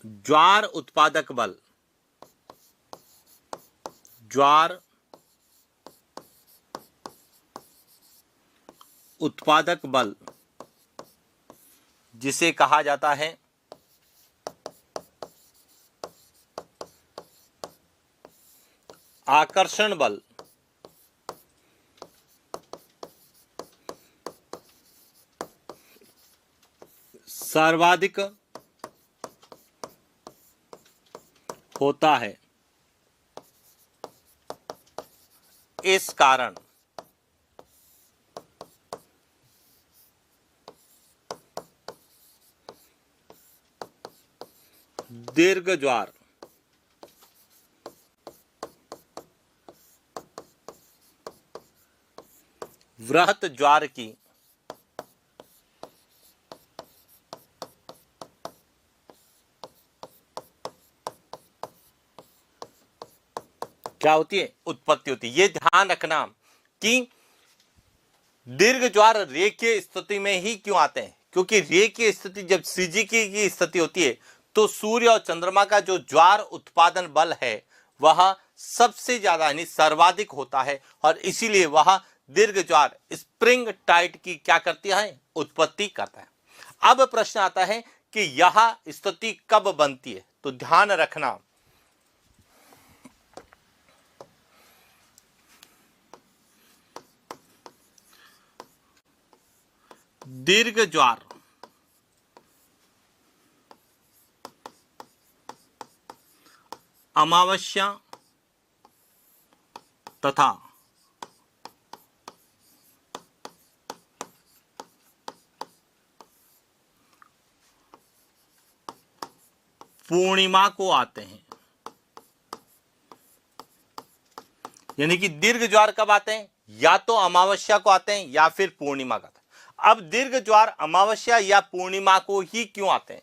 ज्वार उत्पादक बल, ज्वार उत्पादक बल जिसे कहा जाता है आकर्षण बल, सर्वाधिक होता है। इस कारण दीर्घ ज्वार वृहत ज्वार की क्या होती है? उत्पत्ति होती है। ये ध्यान रखना कि दीर्घ ज्वार रेखीय स्थिति में ही क्यों आते हैं, क्योंकि रेखीय स्थिति जब सिज्जिकी की स्थिति होती है तो सूर्य और चंद्रमा का जो ज्वार उत्पादन बल है वह सबसे ज्यादा यानी सर्वाधिक होता है और इसीलिए वह दीर्घ ज्वार स्प्रिंग टाइड की क्या करती है? उत्पत्ति करता है। अब प्रश्न आता है कि यह स्थिति कब बनती है? तो ध्यान रखना दीर्घ ज्वार अमावस्या तथा पूर्णिमा को आते हैं। यानी कि दीर्घ ज्वार कब आते हैं? या तो अमावस्या को आते हैं या फिर पूर्णिमा का आते हैं। अब दीर्घ ज्वार अमावस्या या पूर्णिमा को ही क्यों आते हैं?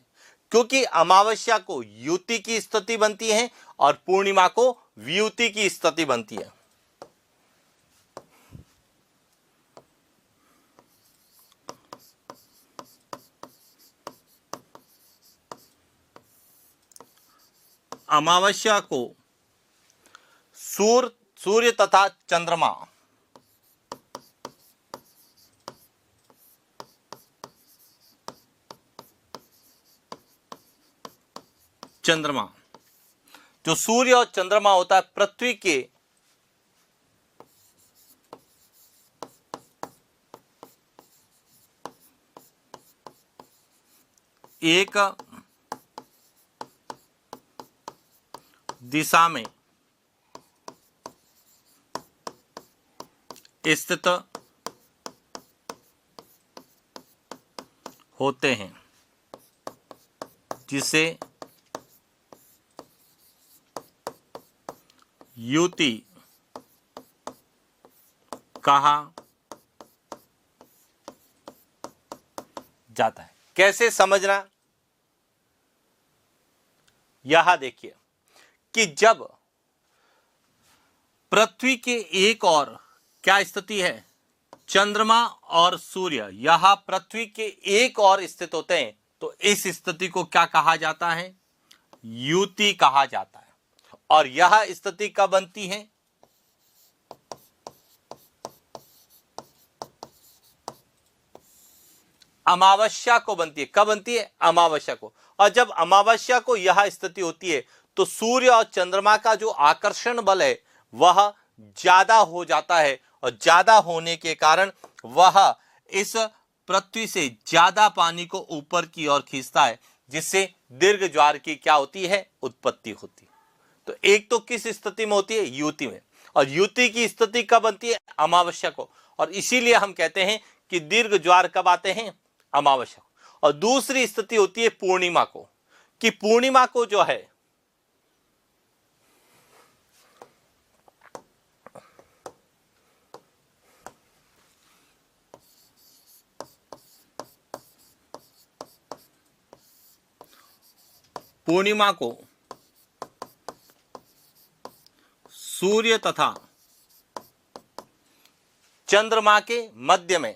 क्योंकि अमावस्या को युति की स्थिति बनती है और पूर्णिमा को वियुति की स्थिति बनती है। अमावस्या को सूर्य तथा चंद्रमा जो सूर्य और चंद्रमा होता है पृथ्वी के एक दिशा में स्थित होते हैं जिसे युति कहा जाता है। कैसे समझना? यहां देखिए कि जब पृथ्वी के एक और क्या स्थिति है? चंद्रमा और सूर्य यहां पृथ्वी के एक और स्थित होते हैं तो इस स्थिति को क्या कहा जाता है? युति कहा जाता है। और यह स्थिति कब बनती है? अमावस्या को बनती है। कब बनती है? अमावस्या को। और जब अमावस्या को यह स्थिति होती है तो सूर्य और चंद्रमा का जो आकर्षण बल है वह ज्यादा हो जाता है और ज्यादा होने के कारण वह इस पृथ्वी से ज्यादा पानी को ऊपर की ओर खींचता है, जिससे दीर्घ ज्वार की क्या होती है, उत्पत्ति होती है। तो एक तो किस स्थिति में होती है, युति में, और युति की स्थिति कब बनती है, अमावस्या को, और इसीलिए हम कहते हैं कि दीर्घ ज्वार कब आते हैं, अमावस्या को। और दूसरी स्थिति होती है पूर्णिमा को, कि पूर्णिमा को जो है पूर्णिमा को सूर्य तथा चंद्रमा के मध्य में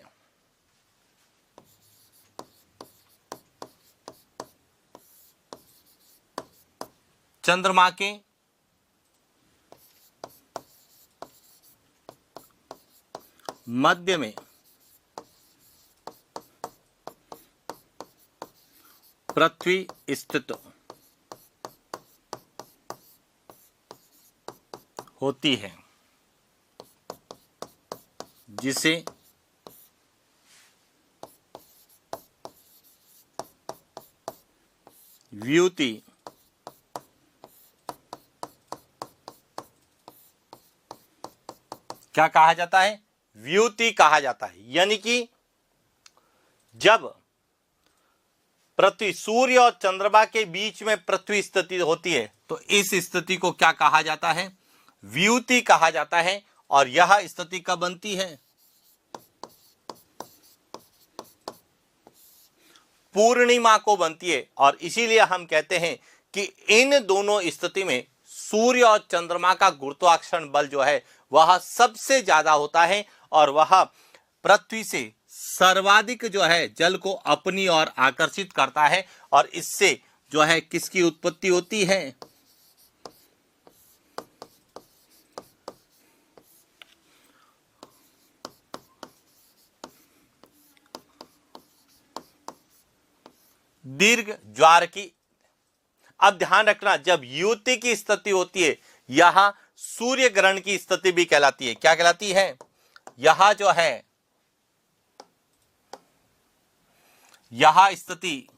पृथ्वी स्थित होती है, जिसे व्युति क्या कहा जाता है, व्युति कहा जाता है। यानी कि जब पृथ्वी, सूर्य और चंद्रमा के बीच में पृथ्वी स्थिति होती है, तो इस स्थिति को क्या कहा जाता है, व्युति कहा जाता है। और यह स्थिति कब बनती है, पूर्णिमा को बनती है। और इसीलिए हम कहते हैं कि इन दोनों स्थिति में सूर्य और चंद्रमा का गुरुत्वाकर्षण बल जो है वह सबसे ज्यादा होता है, और वह पृथ्वी से सर्वाधिक जो है जल को अपनी ओर आकर्षित करता है, और इससे जो है किसकी उत्पत्ति होती है, दीर्घ ज्वार की। अब ध्यान रखना, जब युति की स्थिति होती है, यहां सूर्य ग्रहण की स्थिति भी कहलाती है। क्या कहलाती है, यहां जो है यह स्थिति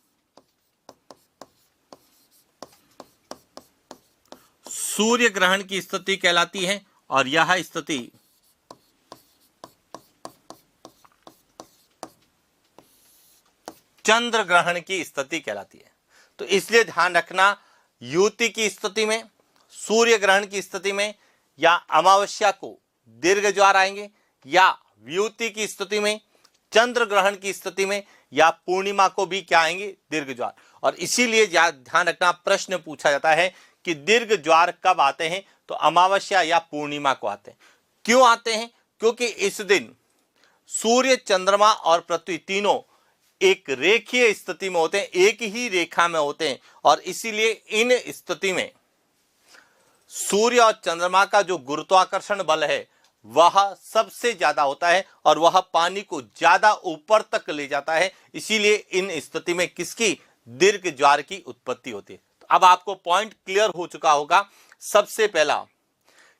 सूर्य ग्रहण की स्थिति कहलाती है, और यह स्थिति चंद्र ग्रहण की स्थिति कहलाती है। तो इसलिए ध्यान रखना, युति की स्थिति में, सूर्य ग्रहण की स्थिति में या अमावस्या को दीर्घ ज्वार आएंगे, या व्युति की स्थिति में, चंद्र ग्रहण की स्थिति में, या पूर्णिमा को भी क्या आएंगे, दीर्घ ज्वार। और इसीलिए ध्यान रखना, प्रश्न पूछा जाता है कि दीर्घ ज्वार कब आते हैं, तो अमावस्या या पूर्णिमा को आते हैं। क्यों आते हैं, क्योंकि इस दिन सूर्य, चंद्रमा और पृथ्वी तीनों एक रेखीय स्थिति में होते हैं, एक ही रेखा में होते हैं, और इसीलिए इन स्थिति में सूर्य और चंद्रमा का जो गुरुत्वाकर्षण बल है वह सबसे ज्यादा होता है, और वह पानी को ज्यादा ऊपर तक ले जाता है। इसीलिए इन स्थिति में किसकी, दीर्घ ज्वार की उत्पत्ति होती है। तो अब आपको पॉइंट क्लियर हो चुका होगा। सबसे पहला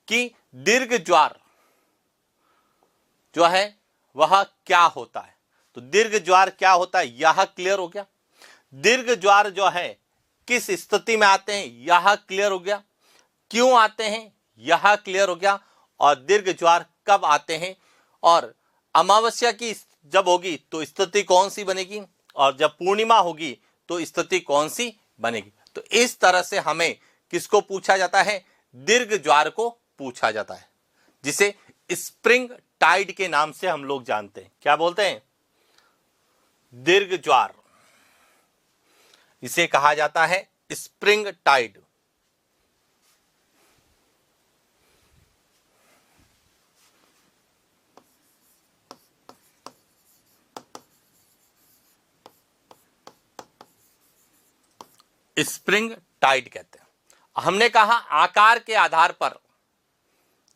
कि दीर्घ ज्वार जो है वह क्या होता है, तो दीर्घ ज्वार क्या होता है यह क्लियर हो गया। दीर्घ ज्वार जो है किस स्थिति में आते हैं यह क्लियर हो गया, क्यों आते हैं यह क्लियर हो गया, और दीर्घ ज्वार कब आते हैं, और अमावस्या की जब होगी तो स्थिति कौन सी बनेगी, और जब पूर्णिमा होगी तो स्थिति कौन सी बनेगी। तो इस तरह से हमें किसको पूछा जाता है, दीर्घ ज्वार को पूछा जाता है, जिसे स्प्रिंग टाइड के नाम से हम लोग जानते हैं। क्या बोलते हैं, दीर्घ ज्वार, इसे कहा जाता है स्प्रिंग टाइड। स्प्रिंग टाइड कहते हैं। हमने कहा आकार के आधार पर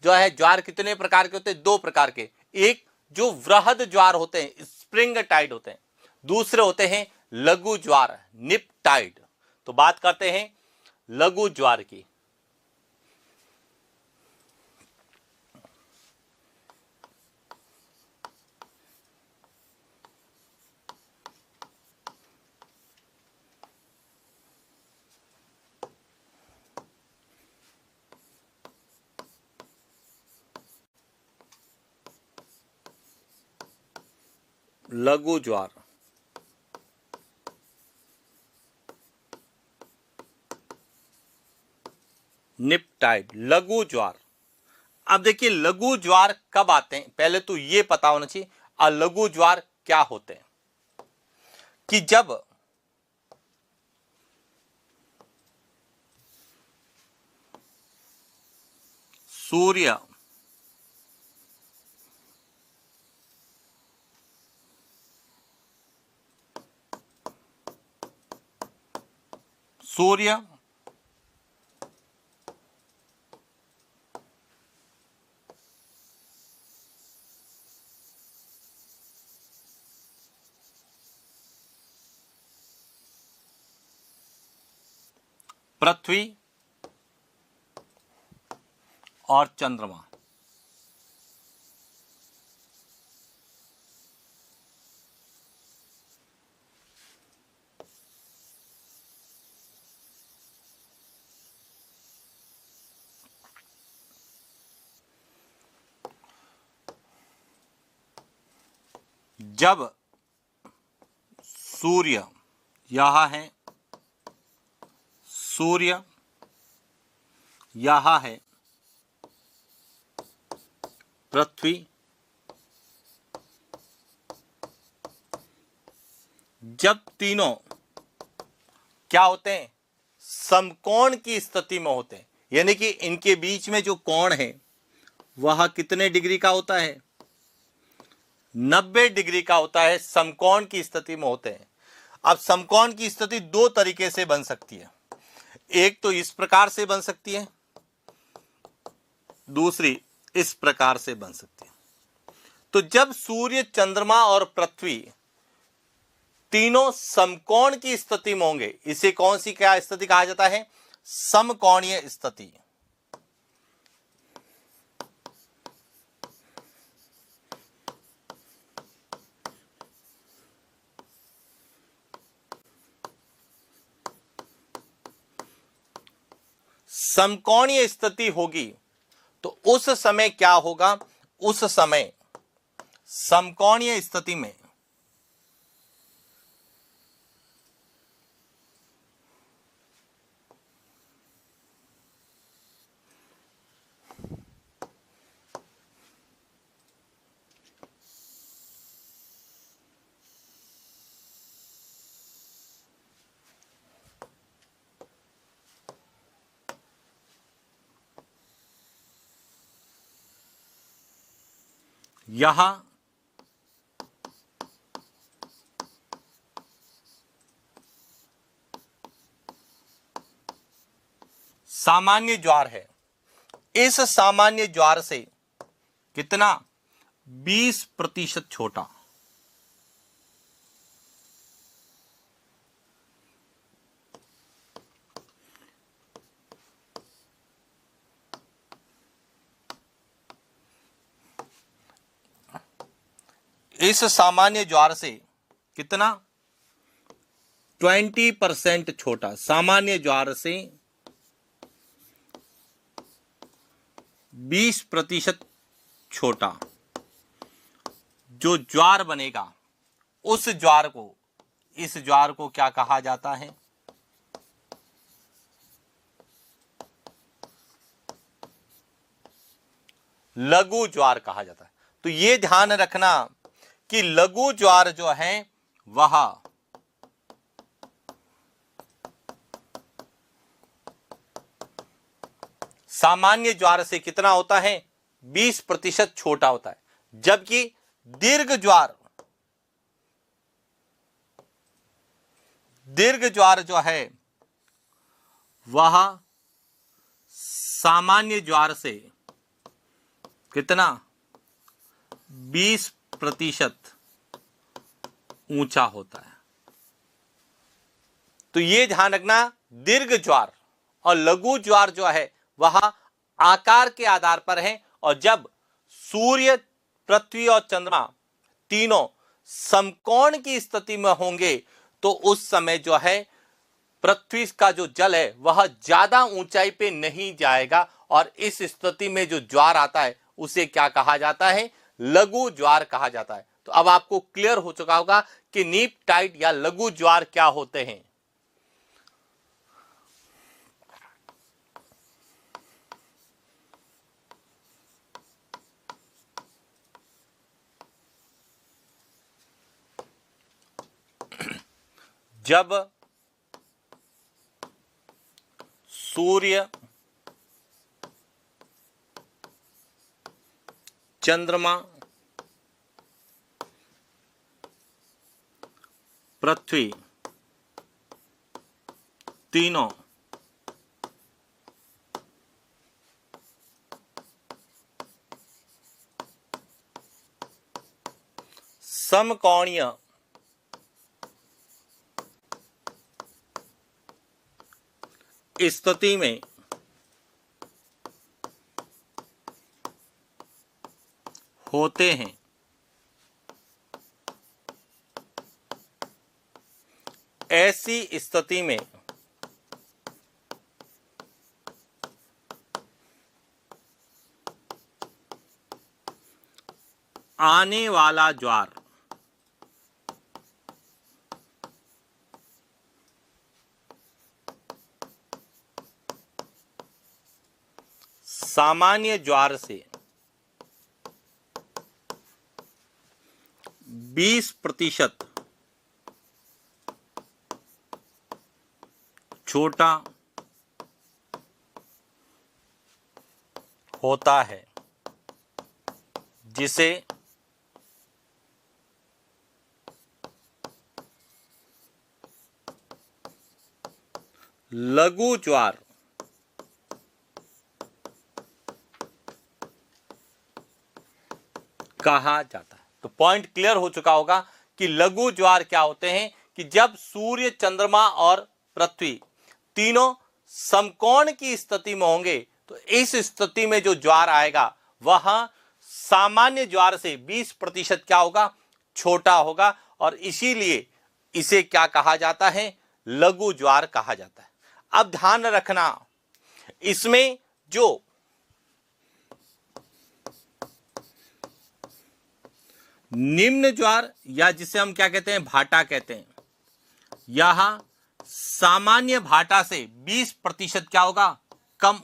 जो है ज्वार कितने प्रकार के होते हैं, दो प्रकार के। एक जो वृहद ज्वार होते हैं स्प्रिंग टाइड होते हैं, दूसरे होते हैं लघु ज्वार निप टाइड। तो बात करते हैं लघु ज्वार की। लघु ज्वार, निप टाइड, लघु ज्वार। अब देखिए लघु ज्वार कब आते हैं, पहले तो ये पता होना चाहिए लघु ज्वार क्या होते हैं। कि जब सूर्य सूर्य पृथ्वी और चंद्रमा जब सूर्य यह है, सूर्य यह है, पृथ्वी जब तीनों क्या होते हैं, समकोण की स्थिति में होते हैं, यानी कि इनके बीच में जो कोण है वह कितने डिग्री का होता है, 90 डिग्री का होता है, समकोण की स्थिति में होते हैं। अब समकोण की स्थिति दो तरीके से बन सकती है, एक तो इस प्रकार से बन सकती है, दूसरी इस प्रकार से बन सकती है। तो जब सूर्य, चंद्रमा और पृथ्वी तीनों समकोण की स्थिति में होंगे, इसे कौन सी क्या स्थिति कहा जाता है, समकोणीय स्थिति। समकोणीय स्थिति होगी तो उस समय क्या होगा, उस समय समकोणीय स्थिति में यहां सामान्य ज्वार है, इस सामान्य ज्वार से कितना 20% छोटा, इस सामान्य ज्वार से कितना 20% छोटा, सामान्य ज्वार से 20% छोटा जो ज्वार बनेगा, उस ज्वार को, इस ज्वार को क्या कहा जाता है, लघु ज्वार कहा जाता है। तो यह ध्यान रखना कि लघु ज्वार जो है वह सामान्य ज्वार से कितना होता है, 20% छोटा होता है, जबकि दीर्घ ज्वार जो है वह सामान्य ज्वार से कितना 20% ऊंचा होता है। तो यह ध्यान रखना, दीर्घ ज्वार और लघु ज्वार जो है वह आकार के आधार पर है, और जब सूर्य, पृथ्वी और चंद्रमा तीनों समकोण की स्थिति में होंगे तो उस समय जो है पृथ्वी का जो जल है वह ज्यादा ऊंचाई पे नहीं जाएगा, और इस स्थिति में जो ज्वार आता है उसे क्या कहा जाता है, लघु ज्वार कहा जाता है। तो अब आपको क्लियर हो चुका होगा कि नीप टाइड या लघु ज्वार क्या होते हैं। जब सूर्य, चंद्रमा, पृथ्वी तीनों समकोणीय स्थिति में होते हैं, ऐसी स्थिति में आने वाला ज्वार सामान्य ज्वार से 20% छोटा होता है, जिसे लघु ज्वार कहा जाता है। तो पॉइंट क्लियर हो चुका होगा कि लघु ज्वार क्या होते हैं कि जब सूर्य, चंद्रमा और पृथ्वी तीनों समकोण की स्थिति में होंगे तो इस स्थिति में जो ज्वार आएगा वह सामान्य ज्वार से 20% क्या होगा, छोटा होगा, और इसीलिए इसे क्या कहा जाता है, लघु ज्वार कहा जाता है। अब ध्यान रखना, इसमें जो निम्न ज्वार या जिसे हम क्या कहते हैं, भाटा कहते हैं, यह सामान्य भाटा से 20% क्या होगा, कम,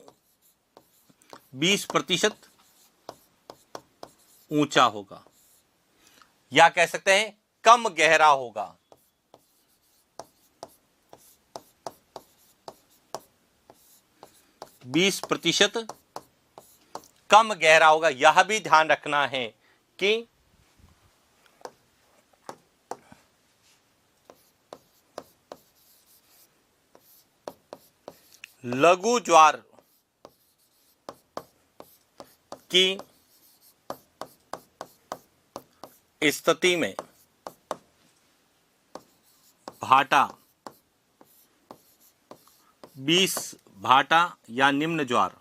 20% ऊंचा होगा, या कह सकते हैं कम गहरा होगा। बीस प्रतिशत कम गहरा होगा। यह भी ध्यान रखना है कि लघु ज्वार की स्थिति में भाटा 20 भाटा या निम्न ज्वार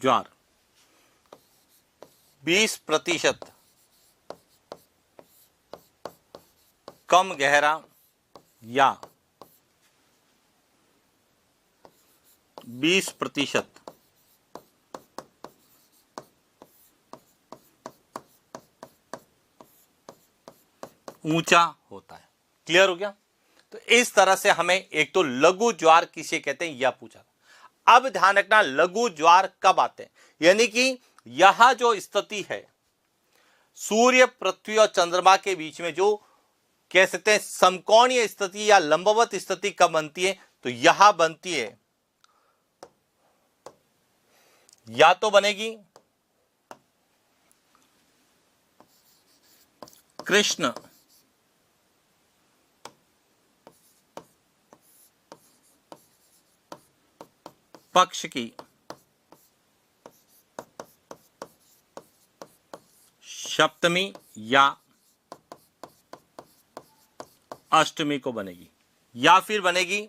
ज्वार 20% कम गहरा या 20% ऊंचा होता है। क्लियर हो गया? तो इस तरह से हमें एक तो लघु ज्वार किसे कहते हैं यह पूछा। अब ध्यान रखना, लघु ज्वार कब आते हैं, यानी कि यह जो स्थिति है सूर्य, पृथ्वी और चंद्रमा के बीच में, जो कह सकते हैं समकोणीय स्थिति या लंबवत स्थिति कब बनती है, तो यह बनती है, या तो बनेगी कृष्ण पक्ष की सप्तमी या अष्टमी को बनेगी, या फिर बनेगी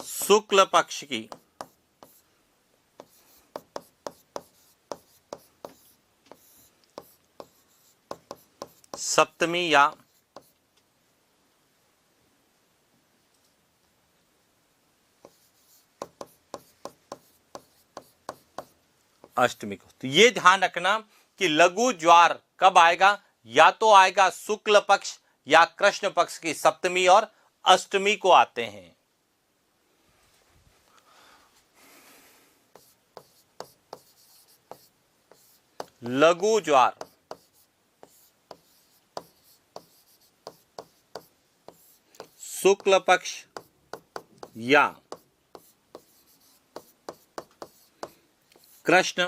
शुक्ल पक्ष की सप्तमी या अष्टमी को। तो ये ध्यान रखना कि लघु ज्वार कब आएगा, या तो आएगा शुक्ल पक्ष या कृष्ण पक्ष की सप्तमी और अष्टमी को आते हैं। लघु ज्वार शुक्ल पक्ष या कृष्ण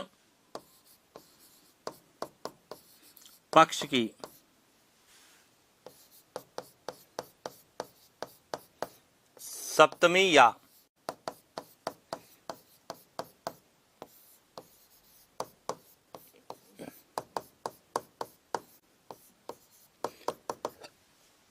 पक्ष की सप्तमी या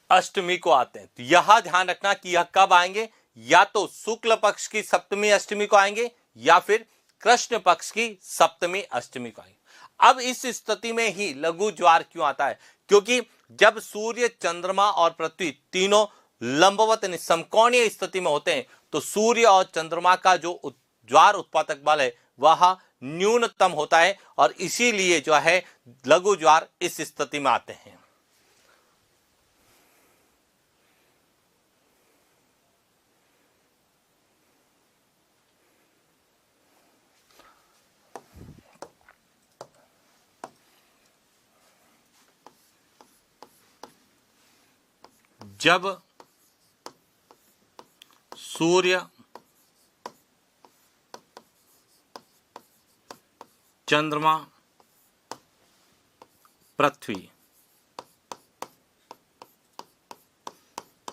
अष्टमी को आते हैं। तो यह ध्यान रखना कि यह कब आएंगे, या तो शुक्ल पक्ष की सप्तमी अष्टमी को आएंगे या फिर कृष्ण पक्ष की सप्तमी अष्टमी को आएंगे। अब इस स्थिति में ही लघु ज्वार क्यों आता है, क्योंकि जब सूर्य, चंद्रमा और पृथ्वी तीनों लंबवत यानी समकोणीय स्थिति में होते हैं तो सूर्य और चंद्रमा का जो ज्वार उत्पादक बल है वह न्यूनतम होता है, और इसीलिए जो है लघु ज्वार इस स्थिति में आते हैं। जब सूर्य, चंद्रमा, पृथ्वी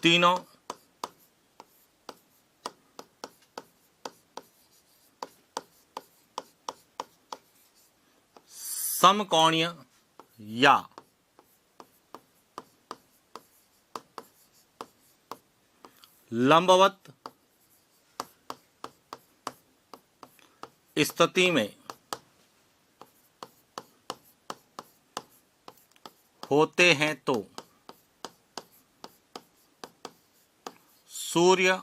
तीनों समकोणीय या लंबवत स्थिति में होते हैं तो सूर्य,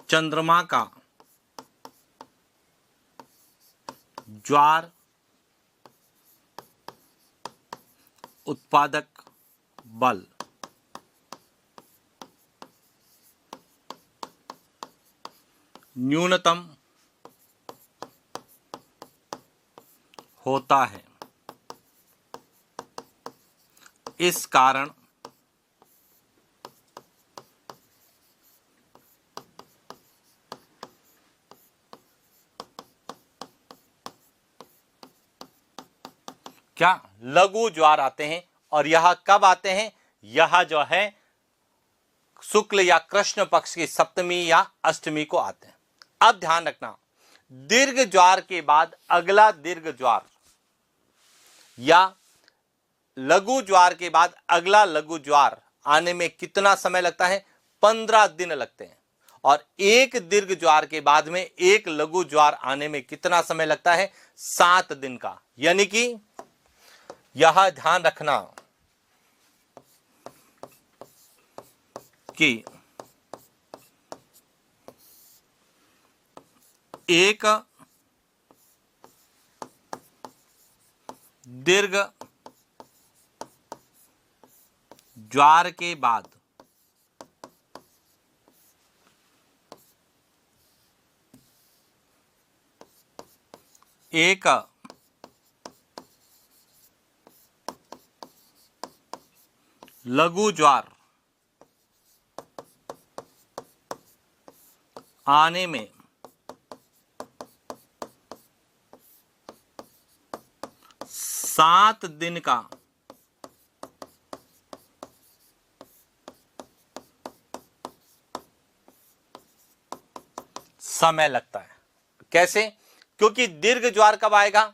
चंद्रमा का ज्वार उत्पादक बल न्यूनतम होता है। इस कारण क्या लघु ज्वार आते हैं, और यह कब आते हैं, यह जो है शुक्ल या कृष्ण पक्ष की सप्तमी या अष्टमी को आते हैं। अब ध्यान रखना, दीर्घ ज्वार के बाद अगला दीर्घ ज्वार या लघु ज्वार के बाद अगला लघु ज्वार आने में कितना समय लगता है, 15 दिन लगते हैं। और एक दीर्घ ज्वार के बाद में एक लघु ज्वार आने में कितना समय लगता है, 7 दिन का। यानी कि यह ध्यान रखना कि एक दीर्घ ज्वार के बाद एक लघु ज्वार आने में 7 दिन का समय लगता है। कैसे? क्योंकि दीर्घ ज्वार कब आएगा,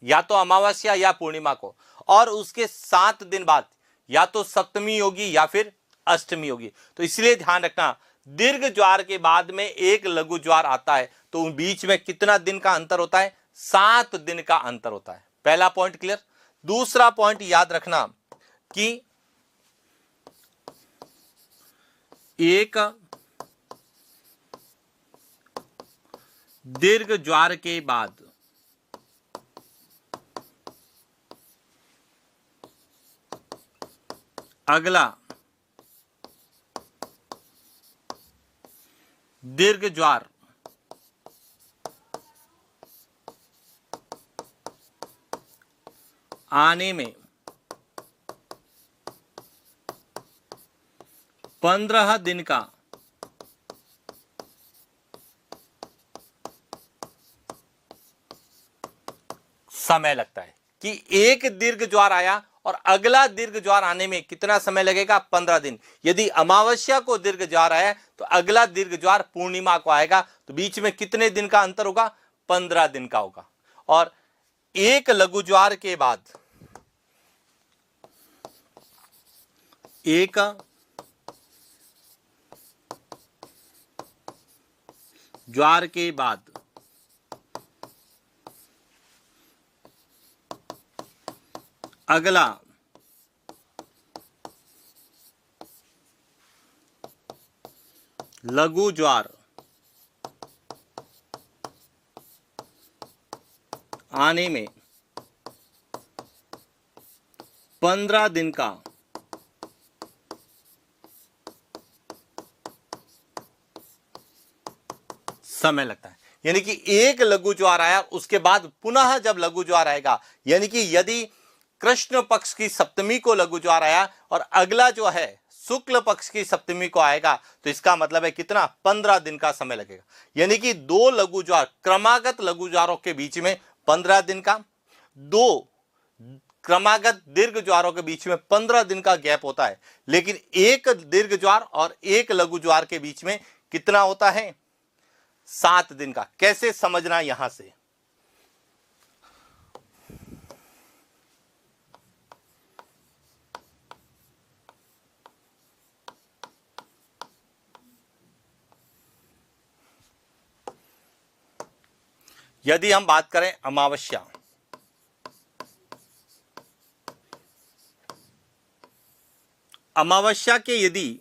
या तो अमावस्या या पूर्णिमा को, और उसके 7 दिन बाद या तो सप्तमी होगी या फिर अष्टमी होगी। तो इसलिए ध्यान रखना, दीर्घ ज्वार के बाद में एक लघु ज्वार आता है तो बीच में कितना दिन का अंतर होता है, 7 दिन का अंतर होता है। पहला पॉइंट क्लियर। दूसरा पॉइंट याद रखना कि एक दीर्घ ज्वार के बाद अगला दीर्घ ज्वार आने में 15 दिन का समय लगता है। कि एक दीर्घ ज्वार आया और अगला दीर्घ ज्वार आने में कितना समय लगेगा? 15 दिन। यदि अमावस्या को दीर्घ ज्वार आया तो अगला दीर्घ ज्वार पूर्णिमा को आएगा, तो बीच में कितने दिन का अंतर होगा? 15 दिन का होगा। और एक लघु ज्वार के बाद एक ज्वार के बाद अगला लघु ज्वार आने में 15 दिन का समय लगता है। यानी कि एक लघु ज्वार आया, उसके बाद पुनः जब लघु ज्वार आएगा, यानी कि यदि कृष्ण पक्ष की सप्तमी को लघु ज्वार आया और अगला जो है शुक्ल पक्ष की सप्तमी को आएगा, तो इसका मतलब है कितना? 15 दिन का समय लगेगा। यानी कि दो लघु ज्वार, क्रमागत लघु ज्वारों के बीच में 15 दिन का, दो क्रमागत दीर्घ ज्वारों के बीच में 15 दिन का गैप होता है। लेकिन एक दीर्घ ज्वार और एक लघु ज्वार के बीच में कितना होता है? 7 दिन का। कैसे समझना? यहां से यदि हम बात करें अमावस्या, अमावस्या के यदि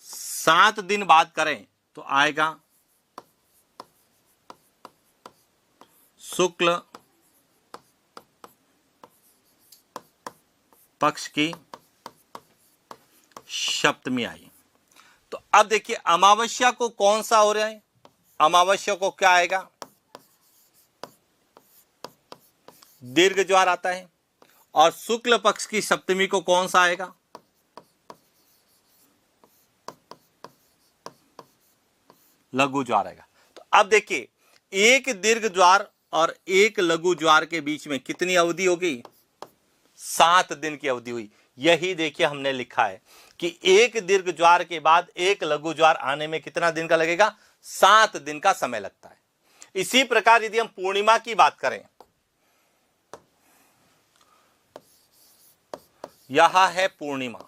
7 दिन बाद करें तो आएगा शुक्ल पक्ष की सप्तमी आई। तो अब देखिए अमावस्या को कौन सा हो रहा है? अमावस्या को क्या आएगा? दीर्घ ज्वार आता है। और शुक्ल पक्ष की सप्तमी को कौन सा आएगा? लघु ज्वार आएगा। तो अब देखिए एक दीर्घ ज्वार और एक लघु ज्वार के बीच में कितनी अवधि होगी? 7 दिन की अवधि हुई। यही देखिए हमने लिखा है कि एक दीर्घ ज्वार के बाद एक लघु ज्वार आने में कितना दिन का लगेगा? 7 दिन का समय लगता है। इसी प्रकार यदि हम पूर्णिमा की बात करें, यह है पूर्णिमा,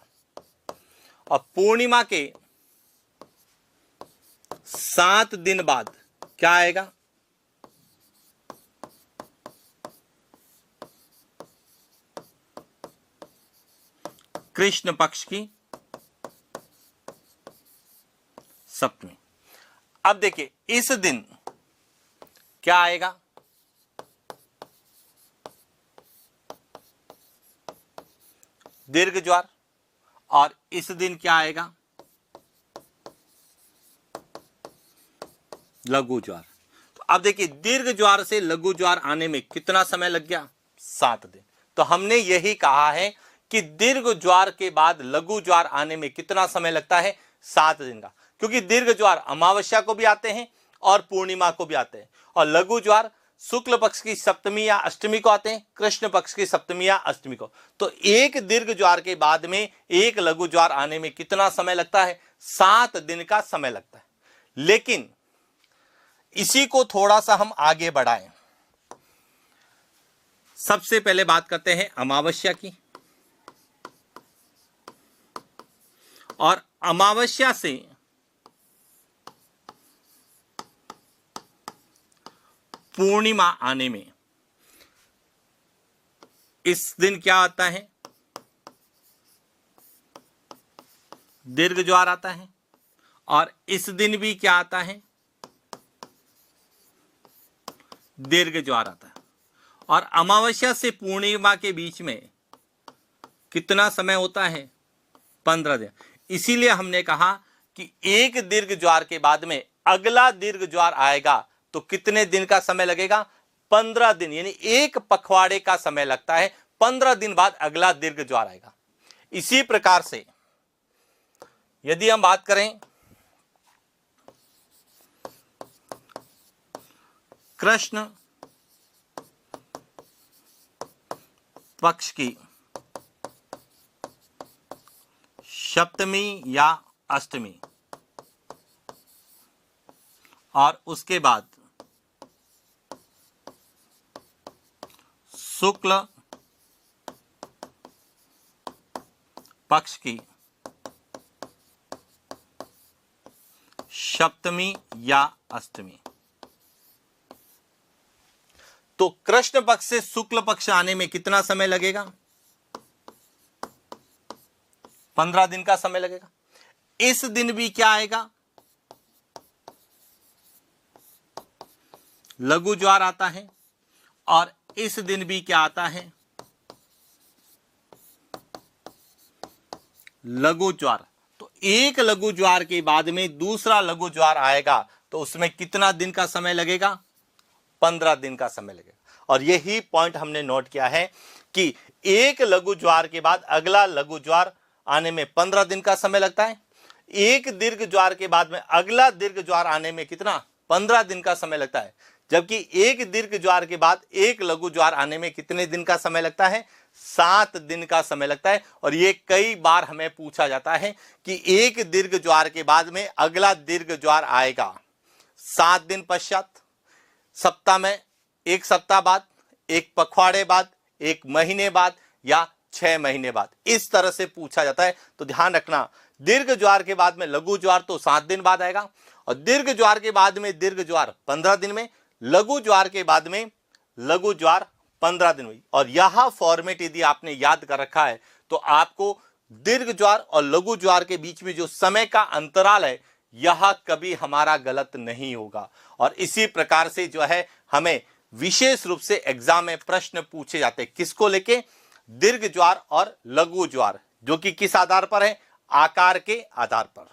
और पूर्णिमा के 7 दिन बाद क्या आएगा? कृष्ण पक्ष की सप्तमी। अब देखिए इस दिन क्या आएगा? दीर्घ ज्वार। और इस दिन क्या आएगा? लघु ज्वार। तो अब देखिए दीर्घ ज्वार से लघु ज्वार आने में कितना समय लग गया? 7 दिन। तो हमने यही कहा है कि दीर्घ ज्वार के बाद लघु ज्वार आने में कितना समय लगता है? 7 दिन का। क्योंकि दीर्घ ज्वार अमावस्या को भी आते हैं और पूर्णिमा को भी आते हैं, और लघु ज्वार शुक्ल पक्ष की सप्तमी या अष्टमी को आते हैं, कृष्ण पक्ष की सप्तमी या अष्टमी को। तो एक दीर्घ ज्वार के बाद में एक लघु ज्वार आने में कितना समय लगता है? 7 दिन का समय लगता है। लेकिन इसी को थोड़ा सा हम आगे बढ़ाएं। सबसे पहले बात करते हैं अमावस्या की, और अमावस्या से पूर्णिमा आने में इस दिन क्या आता है? दीर्घ ज्वार आता है, और इस दिन भी क्या आता है, दीर्घ ज्वार आता है। और अमावस्या से पूर्णिमा के बीच में कितना समय होता है, 15 दिन। इसीलिए हमने कहा कि एक दीर्घ ज्वार के बाद में अगला दीर्घ ज्वार आएगा तो कितने दिन का समय लगेगा, 15 दिन, यानी एक पखवाड़े का समय लगता है। 15 दिन बाद अगला दीर्घ ज्वार आएगा। इसी प्रकार से यदि हम बात करें कृष्ण पक्ष की सप्तमी या अष्टमी, और उसके बाद शुक्ल पक्ष की सप्तमी या अष्टमी, तो कृष्ण पक्ष से शुक्ल पक्ष आने में कितना समय लगेगा, 15 दिन का समय लगेगा। इस दिन भी क्या आएगा, लघु ज्वार आता है, और इस दिन भी क्या आता है, लघु ज्वार। तो एक लघु ज्वार के बाद में दूसरा लघु ज्वार आएगा तो उसमें कितना दिन का समय लगेगा, 15 दिन का समय लगेगा। और यही पॉइंट हमने नोट किया है कि एक लघु ज्वार के बाद अगला लघु ज्वार आने में 15 दिन का समय लगता है। एक दीर्घ ज्वार के बाद में अगला दीर्घ ज्वार आने में कितना, 15 दिन का समय लगता है। जबकि एक दीर्घ ज्वार के बाद एक लघु ज्वार आने में कितने दिन का समय लगता है, 7 दिन का समय लगता है। और ये कई बार हमें पूछा जाता है कि एक दीर्घ ज्वार के बाद में अगला दीर्घ ज्वार आएगा 7 दिन पश्चात, सप्ताह में, एक सप्ताह बाद, एक पखवाड़े बाद, एक महीने बाद, या 6 महीने बाद, इस तरह से पूछा जाता है। तो ध्यान रखना, दीर्घ ज्वार के बाद में लघु ज्वार तो 7 दिन बाद आएगा, और दीर्घ ज्वार के बाद में दीर्घ ज्वार 15 दिन में, लघु ज्वार के बाद में लघु ज्वार 15 दिन में। और यह फॉर्मेट यदि आपने याद कर रखा है तो आपको दीर्घ ज्वार और लघु ज्वार के बीच में जो समय का अंतराल है यह कभी हमारा गलत नहीं होगा। और इसी प्रकार से जो है हमें विशेष रूप से एग्जाम में प्रश्न पूछे जाते हैं, किसको लेके, दीर्घ ज्वार और लघु ज्वार, जो कि किस आधार पर है, आकार के आधार पर।